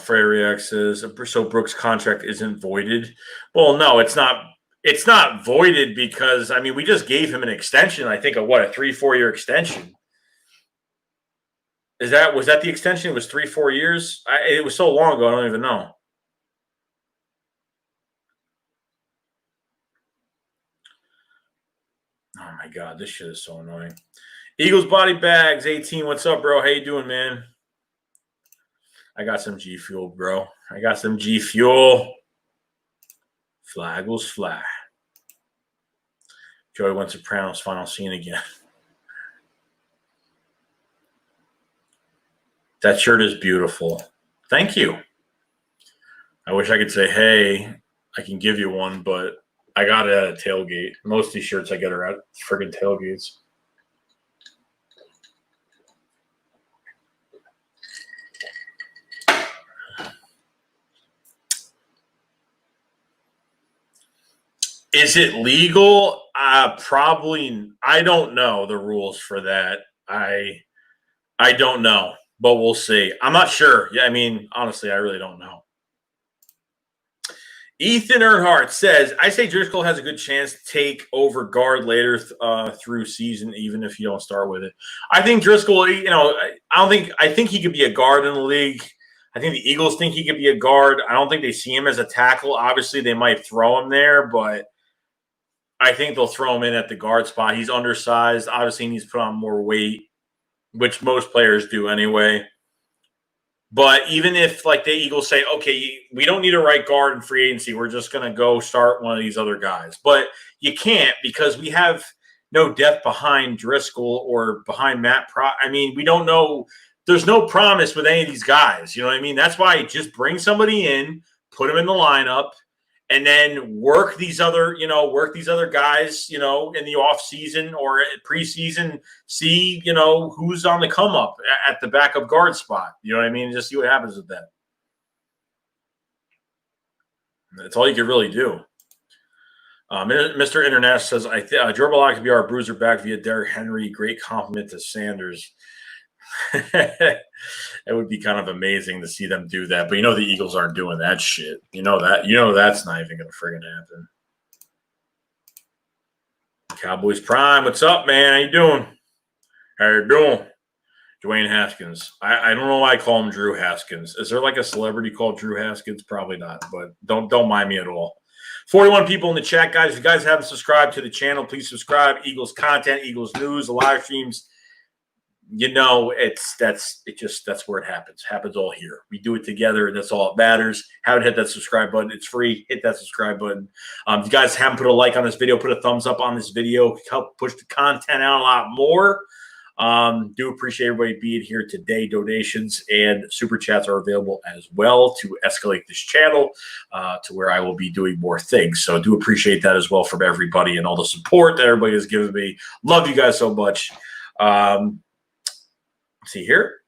Freya says, so Brooks' contract isn't voided. Well, no, it's not. It's not voided because, we just gave him an extension, I think, of a 3-4 year extension. Was that the extension? It was 3-4 years? It was so long ago, I don't even know. Oh, my God, this shit is so annoying. Eagles Body Bags, 18, what's up, bro? How you doing, man? I got some G Fuel, bro. I got some G Fuel. Flag was fly. Joey went Sopranos final scene again. That shirt is beautiful. Thank you. I wish I could say, hey, I can give you one, but I got it at a tailgate. Most of these shirts I get are at friggin' tailgates. Is it legal? Probably. I don't know the rules for that. I don't know, but we'll see. I'm not sure. Yeah, I mean, honestly, I really don't know. Ethan Earnhardt says, I say Driscoll has a good chance to take over guard later through season, even if you don't start with it. I think Driscoll, I think he could be a guard in the league. I think the Eagles think he could be a guard. I don't think they see him as a tackle. Obviously, they might throw him there, but I think they'll throw him in at the guard spot. He's undersized. Obviously, he needs to put on more weight, which most players do anyway. But even if, like, the Eagles say, okay, we don't need a right guard in free agency, we're just going to go start one of these other guys. But you can't because we have no depth behind Driscoll or behind Matt. I mean, we don't know. There's no promise with any of these guys. You know what I mean? That's why just bring somebody in, put them in the lineup, and then work these other guys, in the off season or preseason, see, who's on the come up at the backup guard spot. You know what I mean? Just see what happens with that. That's all you can really do. Mr. International says, Joe Burrow could be our bruiser back via Derrick Henry. Great compliment to Sanders. It would be kind of amazing to see them do that, but the Eagles aren't doing that shit. That's not even gonna friggin' happen. Cowboys Prime, what's up, man? How you doing? Dwayne Haskins. I don't know why I call him Drew Haskins. Is there like a celebrity called Drew Haskins? Probably not, but don't mind me at all. 41 people in the chat, guys. If you guys haven't subscribed to the channel, please subscribe. Eagles content, Eagles news, the live streams. That's where it happens. Happens all here. We do it together, and that's all that matters. Haven't hit that subscribe button. It's free. Hit that subscribe button. If you guys haven't put a like on this video, put a thumbs up on this video. Help push the content out a lot more. Do appreciate everybody being here today. Donations and super chats are available as well to escalate this channel to where I will be doing more things. So do appreciate that as well from everybody and all the support that everybody has given me. Love you guys so much. See here,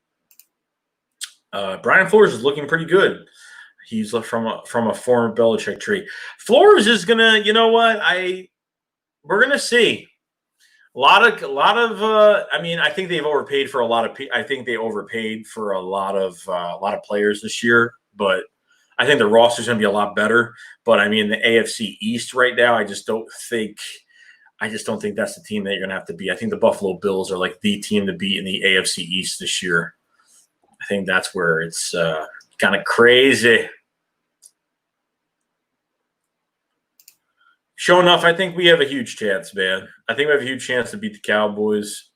Brian Flores is looking pretty good. He's from a former Belichick tree. Flores is gonna, we're gonna see a lot of. I think they've overpaid for a lot of. I think they overpaid for a lot of players this year, but I think the roster's gonna be a lot better. But the AFC East right now, I just don't think that's the team that you're going to have to beat. I think the Buffalo Bills are like the team to beat in the AFC East this year. I think that's where it's kind of crazy. Sure enough, I think we have a huge chance, man. I think we have a huge chance to beat the Cowboys.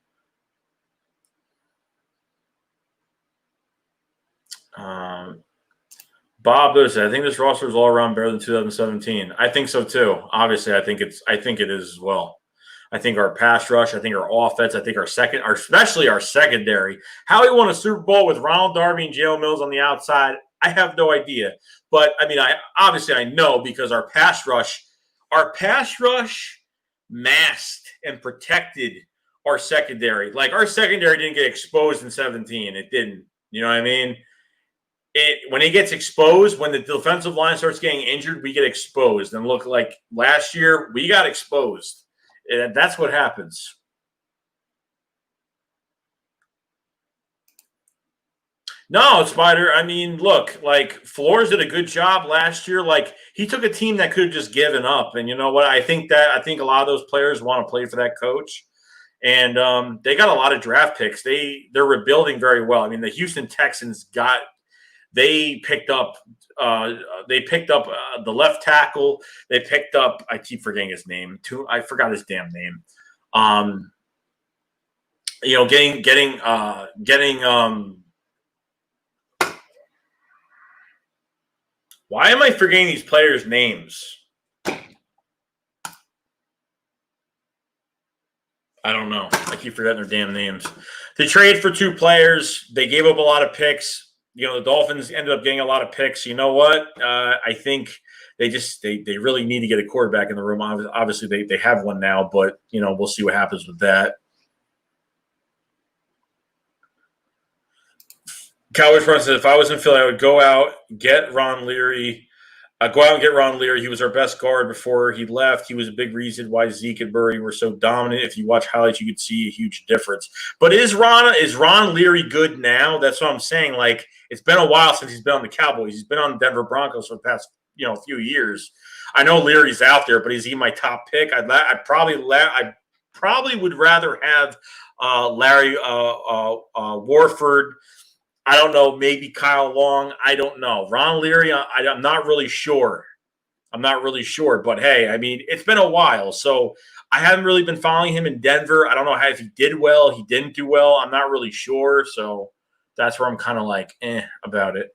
Bob does say, I think this roster is all around better than 2017. I think so too. Obviously, I think it is as well. I think our pass rush, I think our offense, I think especially our secondary. How we won a Super Bowl with Ronald Darby and Jalen Mills on the outside, I have no idea. But I know because our pass rush masked and protected our secondary. Like our secondary didn't get exposed in 17. It didn't. You know what I mean? When it gets exposed, when the defensive line starts getting injured, we get exposed. And look, like last year, we got exposed. And that's what happens. No, Spider. Look, like Flores did a good job last year. Like he took a team that could have just given up. And you know what? I think a lot of those players want to play for that coach. And they got a lot of draft picks. They're rebuilding very well. The Houston Texans They picked up the left tackle. They picked up, I keep forgetting his name. I forgot his damn name. Why am I forgetting these players' names? I don't know. I keep forgetting their damn names. They trade for 2 players. They gave up a lot of picks. You know, the Dolphins ended up getting a lot of picks. You know what? I think they really need to get a quarterback in the room. Obviously, they have one now, but you know, we'll see what happens with that. Cowboys front says, if I was in Philly, I would go out, get Ron Leary. Go out and get Ron Leary. He was our best guard before he left. He was a big reason why Zeke and Murray were so dominant. If you watch highlights, you could see a huge difference. But is Ron Leary good now? That's what I'm saying. Like, it's been a while since he's been on the Cowboys. He's been on the Denver Broncos for the past few years. I know Leary's out there, but is he my top pick? I probably would rather have Larry Warford. I don't know, maybe Kyle Long. I don't know. Ron Leary, I'm not really sure. But hey, I mean, it's been a while. So I haven't really been following him in Denver. I don't know if he did well, he didn't do well. I'm not really sure. So that's where I'm kind of like, about it.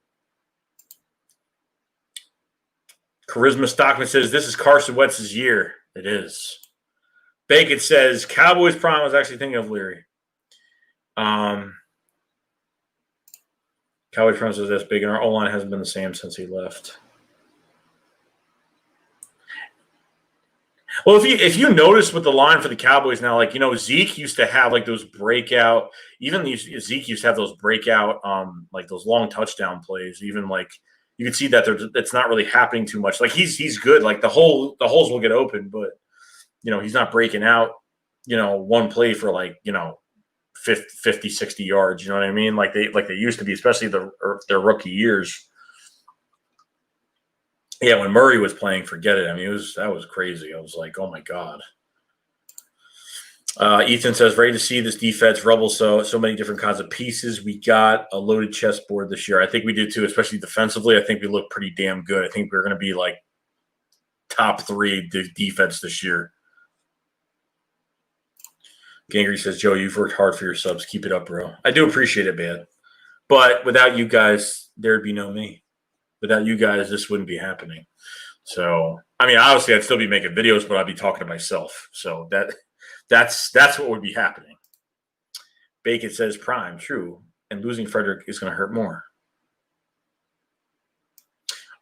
Charisma Stockman says, this is Carson Wentz's year. It is. Bacon says, Cowboys prime. I was actually thinking of Leary. Cowboys front says that's big, and our O-line hasn't been the same since he left. Well, if you notice with the line for the Cowboys now, like, Zeke used to have like those breakout, Zeke used to have those breakout, like those long touchdown plays. Even like you can see that it's not really happening too much. Like he's good. Like the holes will get open, but he's not breaking out. One play for like 50, 60 yards. You know what I mean? Like they used to be, especially their rookie years. Yeah, when Murray was playing, forget it. I mean, that was crazy. I was like, oh my God. Ethan says, ready to see this defense rubble so many different kinds of pieces. We got a loaded chessboard this year. I think we did too, especially defensively. I think we look pretty damn good. I think we're going to be like top 3 defense this year. Gangry says, Joe, you've worked hard for your subs. Keep it up, bro. I do appreciate it, man. But without you guys, there'd be no me. Without you guys, this wouldn't be happening. So, I mean, obviously, I'd still be making videos, but I'd be talking to myself. So that's what would be happening. Bacon says, prime, true. And losing Frederick is going to hurt more.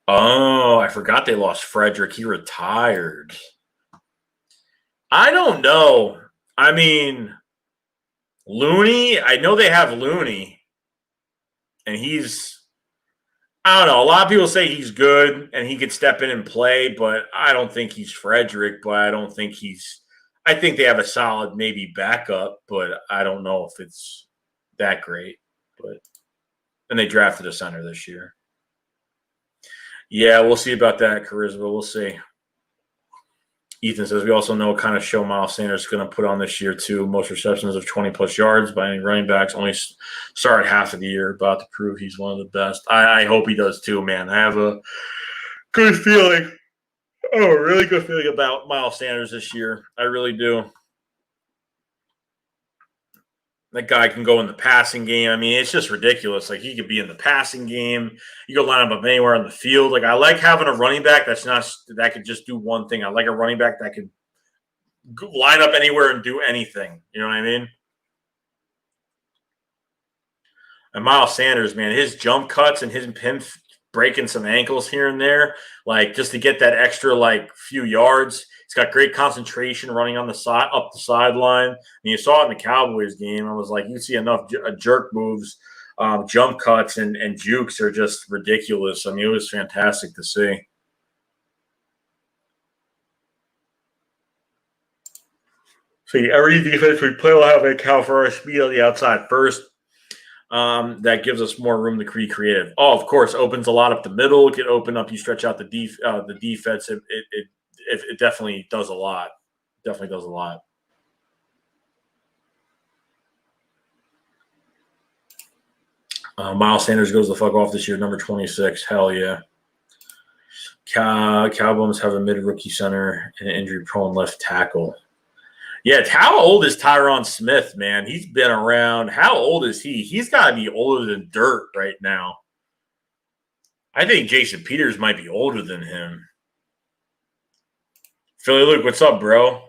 Oh, I forgot they lost Frederick. He retired. I don't know. I mean, Looney, I know they have Looney, and I don't know. A lot of people say he's good and he could step in and play, but I don't think he's Frederick, but I think they have a solid maybe backup, but I don't know if it's that great. And they drafted a center this year. Yeah, we'll see about that, Charisma. We'll see. Ethan says, we also know what kind of show Miles Sanders is going to put on this year, too. Most receptions of 20-plus yards by any running backs. Only started half of the year. About to prove he's one of the best. I hope he does, too, man. I have a good feeling. Oh, a really good feeling about Miles Sanders this year. I really do. That guy can go in the passing game. I mean, it's just ridiculous. Like, he could be in the passing game. You could line him up anywhere on the field. Like, I like having a running back that could just do one thing. I like a running back that could line up anywhere and do anything. You know what I mean? And Miles Sanders, man, his jump cuts and him breaking some ankles here and there, like just to get that extra like few yards. He's got great concentration running on the side, up the sideline. And you saw it in the Cowboys game. I was like, you see enough jerk moves, jump cuts, and jukes are just ridiculous. I mean, it was fantastic to see. See, every defense we play will have a account for our speed on the outside first. That gives us more room to be creative. Oh, of course, opens a lot up the middle. It can open up. You stretch out the defense. It definitely does a lot. Definitely does a lot. Miles Sanders goes the fuck off this year, number 26. Hell yeah. Cowboys have a mid-rookie center and an injury-prone left tackle. Yeah, how old is Tyron Smith, man? He's been around. How old is he? He's got to be older than dirt right now. I think Jason Peters might be older than him. Philly Luke, what's up, bro?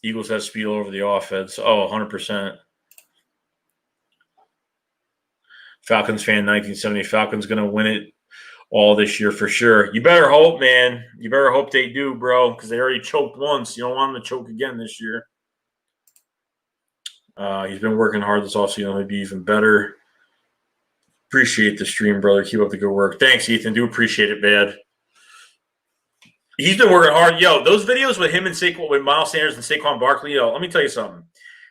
Eagles have speed all over the offense. Oh, 100%. Falcons fan, 1970. Falcons going to win it all this year for sure. You better hope, man. You better hope they do, bro, because they already choked once. You don't want them to choke again this year. He's been working hard this offseason. He'll be even better. Appreciate the stream, brother. Keep up the good work. Thanks, Ethan. Do appreciate it, man. He's been working hard. Yo, those videos with him and Saquon, with Miles Sanders and Saquon Barkley, yo, let me tell you something.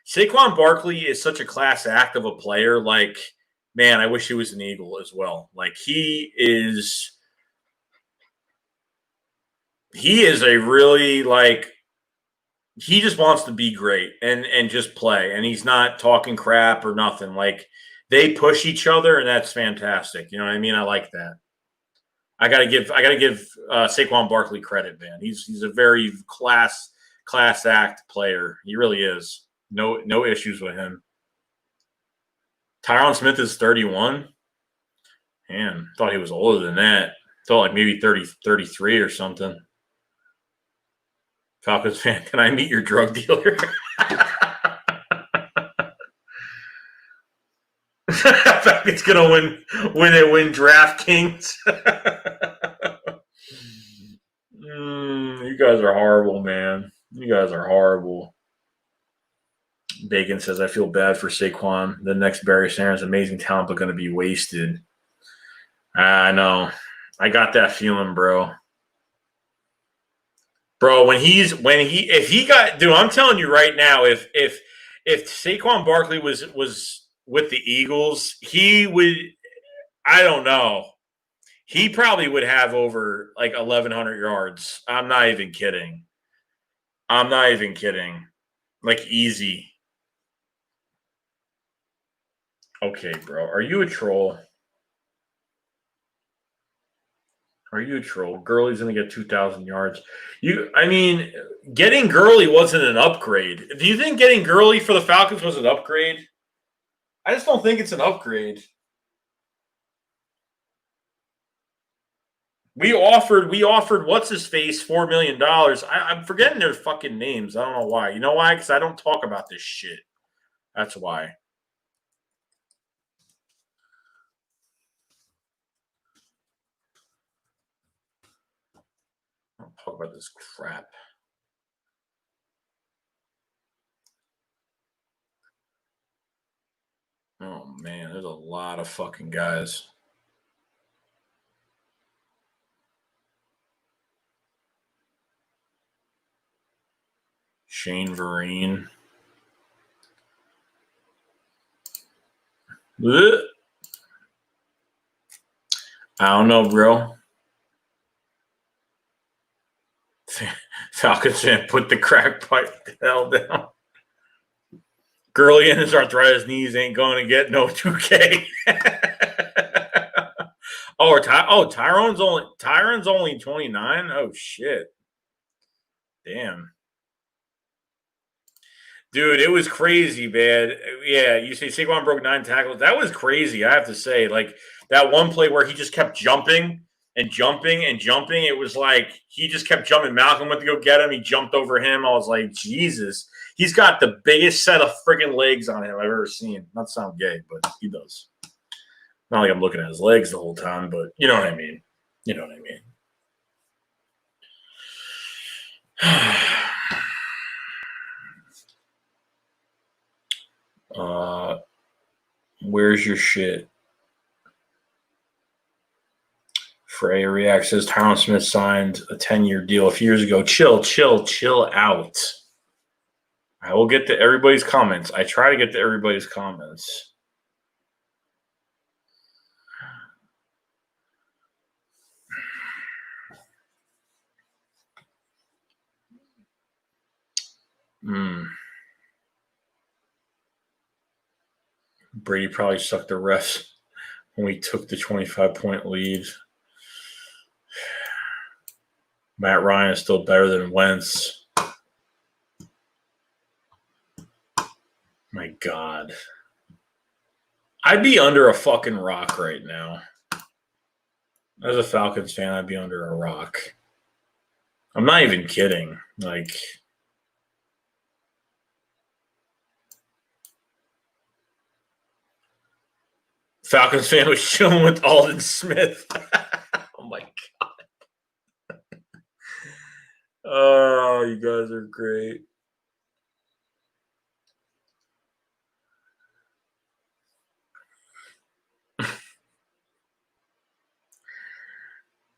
Saquon Barkley is such a class act of a player. Like, man, I wish he was an Eagle as well. Like, he is a really, like, he just wants to be great and just play. And he's not talking crap or nothing. Like, they push each other, and that's fantastic. You know what I mean? I like that. I gotta give Saquon Barkley credit, man. He's a very class act player. He really is. No issues with him. Tyron Smith is 31. Man, thought he was older than that. Thought like maybe 30, 33 or something. Falcons fan, can I meet your drug dealer? Falcons gonna win DraftKings. You guys are horrible, man. You guys are horrible. Bacon says, I feel bad for Saquon. The next Barry Sanders, amazing talent, but going to be wasted. I know. I got that feeling, bro. Bro, if he got, dude, I'm telling you right now, if Saquon Barkley was with the Eagles, he would, I don't know. He probably would have over like 1,100 yards. I'm not even kidding. Like, easy. Okay, bro. Are you a troll? Gurley's going to get 2,000 yards. Getting Gurley wasn't an upgrade. Do you think getting Gurley for the Falcons was an upgrade? I just don't think it's an upgrade. We offered what's his face $4 million. I'm forgetting their fucking names. I don't know why. You know why? Because I don't talk about this shit. That's why. I don't talk about this crap. Oh man, there's a lot of fucking guys. Shane Vereen. Ugh. I don't know, bro. Falcons fan, put the crack pipe the hell down. Gurley and his arthritis knees ain't going to get no 2K. Tyron's only 29. Oh shit. Damn. Dude, it was crazy, man. Yeah, you say Saquon broke 9 tackles. That was crazy, I have to say. Like, that one play where he just kept jumping and jumping and jumping. It was like he just kept jumping. Malcolm went to go get him. He jumped over him. I was like, Jesus. He's got the biggest set of freaking legs on him I've ever seen. Not to sound gay, but he does. Not like I'm looking at his legs the whole time, but you know what I mean. You know what I mean. Where's your shit? Freya React says Tyron Smith signed a 10-year deal a few years ago. Chill out. I will get to everybody's comments. I try to get to everybody's comments. Brady probably sucked the refs when we took the 25-point lead. Matt Ryan is still better than Wentz. My God. I'd be under a fucking rock right now. As a Falcons fan, I'd be under a rock. I'm not even kidding. Like, Falcons fan was chilling with Alden Smith. Oh my god. Oh, you guys are great.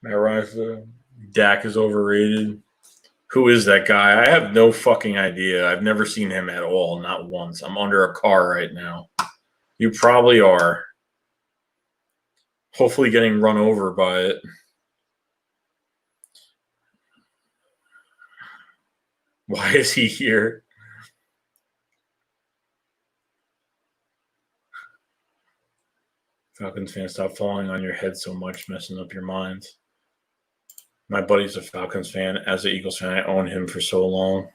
Matt Ryan, Dak is overrated. Who is that guy? I have no fucking idea. I've never seen him at all, not once. I'm under a car right now. You probably are. Hopefully getting run over by it. Why is he here? Falcons fans, stop falling on your head so much, messing up your minds. My buddy's a Falcons fan. As an Eagles fan, I owned him for so long.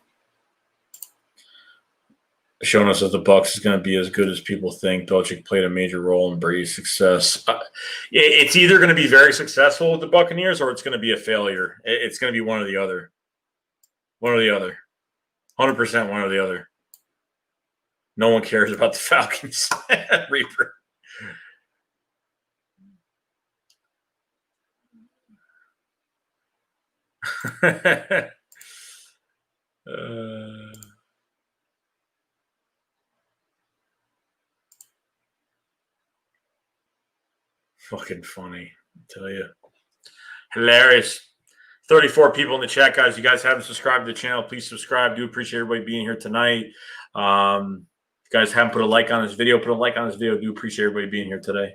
Showing us that the Bucs is going to be as good as people think. Belichick played a major role in Brady's success. It's either going to be very successful with the Buccaneers or it's going to be a failure. It's going to be one or the other. One or the other. 100% one or the other. No one cares about the Falcons. Reaper. Fucking funny, I tell you. Hilarious. 34 people in the chat, guys. You guys haven't subscribed to the channel, please subscribe. Do appreciate everybody being here tonight. If you guys haven't put a like on this video, put a like on this video. Do appreciate everybody being here today.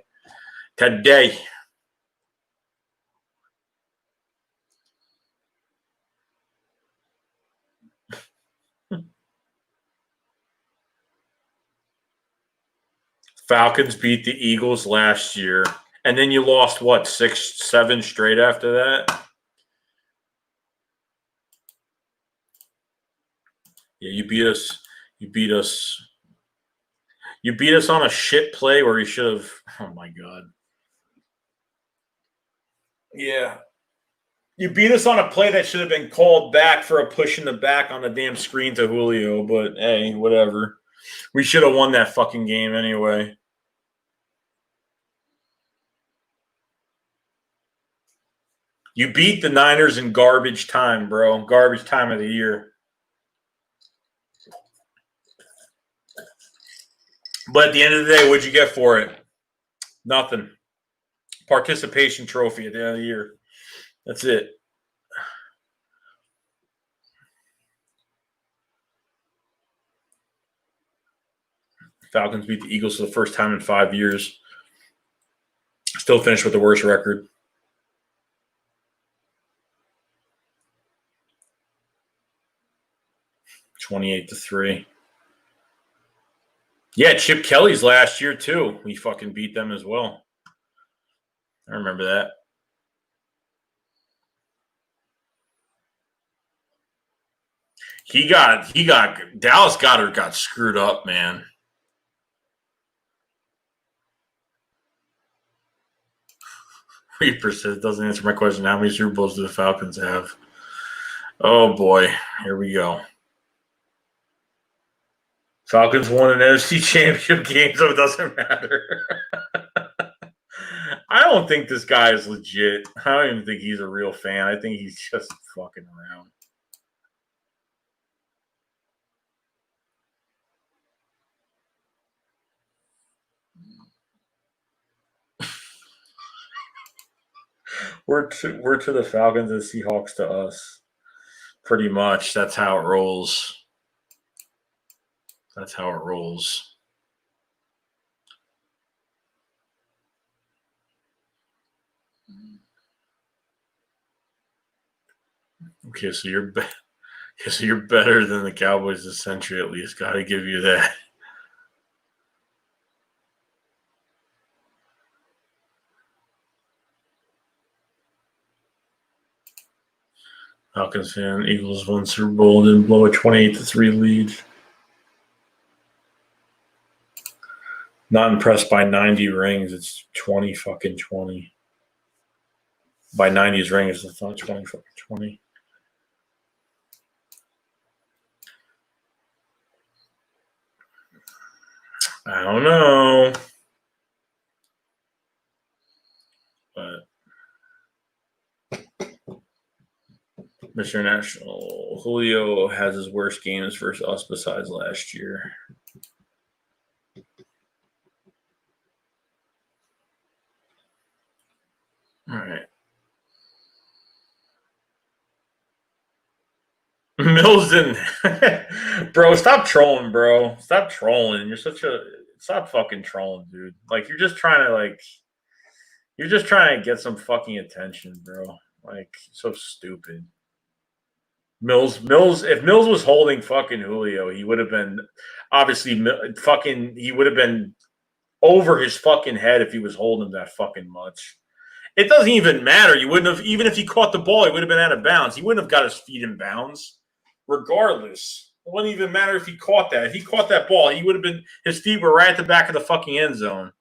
Falcons beat the Eagles last year. And then you lost, what, 6, 7 straight after that? Yeah, you beat us. You beat us. You beat us on a shit play where you should have. Oh, my God. Yeah. You beat us on a play that should have been called back for a push in the back on the damn screen to Julio. But, hey, whatever. We should have won that fucking game anyway. You beat the Niners in garbage time, bro. Garbage time of the year. But at the end of the day, what'd you get for it? Nothing. Participation trophy at the end of the year. That's it. Falcons beat the Eagles for the first time in 5 years. Still finished with the worst record. $28-3. Yeah, Chip Kelly's last year too. We fucking beat them as well. I remember that. Dallas Goedert got screwed up, man. Reaper says doesn't answer my question. How many Super Bowls do the Falcons have? Oh boy, here we go. Falcons won an NFC Championship game, so it doesn't matter. I don't think this guy is legit. I don't even think he's a real fan. I think he's just fucking around. We're to the Falcons and Seahawks to us. Pretty much. That's how it rolls. That's how it rolls. Okay, so you're better than the Cowboys this century, at least. Got to give you that. Falcons fan, Eagles won Super Bowl, didn't blow a 28-3 lead. Not impressed by 90 rings. It's 20 fucking 20. By 90's rings, it's not 20 fucking 20. I don't know. Mr. National. Julio has his worst games versus us besides last year. All right. Mills didn't. Bro, stop trolling, bro. Stop trolling. You're such a. Stop fucking trolling, dude. Like, you're just trying to, you're just trying to get some fucking attention, bro. Like, so stupid. If Mills was holding fucking Julio, he would have been obviously he would have been over his fucking head if he was holding him that fucking much. It doesn't even matter. You wouldn't have, even if he caught the ball, he would have been out of bounds. He wouldn't have got his feet in bounds, regardless. It wouldn't even matter if he caught that. If he caught that ball, he would have been, his feet were right at the back of the fucking end zone.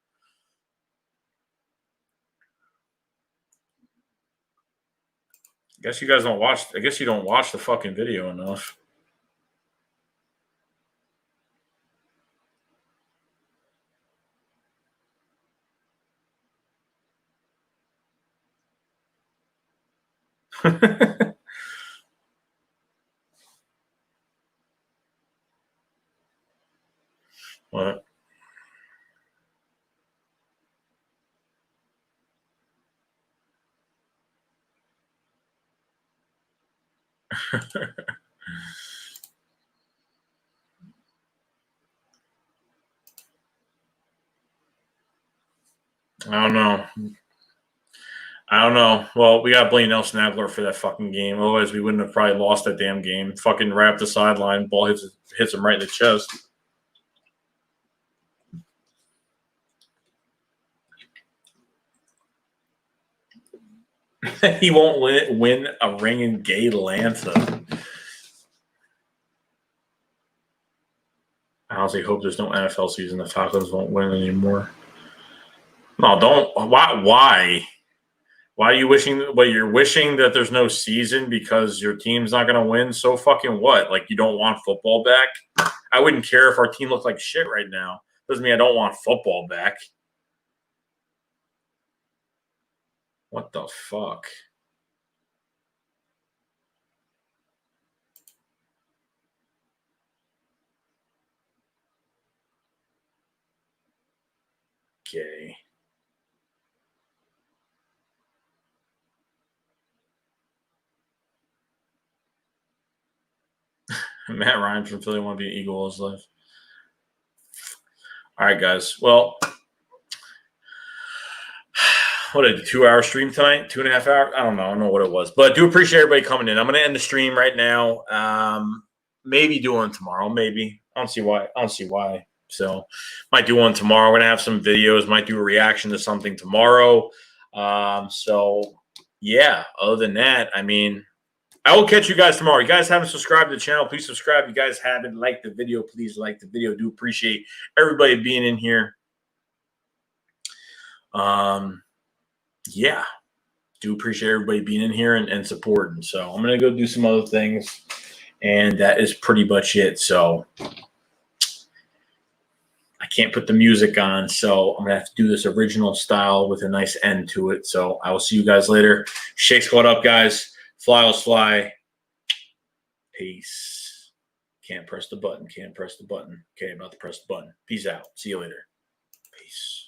I guess you guys don't watch, I guess you don't watch the fucking video enough. What? I don't know. I don't know. Well, we got to blame Nelson Aguilar for that fucking game. Otherwise, we wouldn't have probably lost that damn game. Fucking right up the sideline. Ball hits him right in the chest. He won't win a ring in gay Atlanta. I honestly hope there's no NFL season. The Falcons won't win anymore. No, don't. Why? Why are you wishing? What, you're wishing that there's no season because your team's not going to win? So fucking what? Like, you don't want football back? I wouldn't care if our team looked like shit right now. Doesn't mean I don't want football back. What the fuck? Okay. Matt Ryan from Philly want to be an Eagle all his life. All right, guys. Well, what a 2-hour stream tonight, 2.5 hours. I don't know what it was, but I do appreciate everybody coming in. I'm going to end the stream right now. Maybe do one tomorrow. Maybe. I don't see why. So might do one tomorrow. We're going to have some videos. Might do a reaction to something tomorrow. So yeah. Other than that, I mean, I will catch you guys tomorrow. You guys haven't subscribed to the channel, please subscribe. You guys haven't liked the video, please like the video. Do appreciate everybody being in here. Yeah, do appreciate everybody being in here and supporting. So I'm going to go do some other things, and that is pretty much it. So I can't put the music on, so I'm going to have to do this original style with a nice end to it. So I will see you guys later. Shake Squad up, guys. Fly. Peace. Can't press the button. Okay, about to press the button. Peace out. See you later. Peace.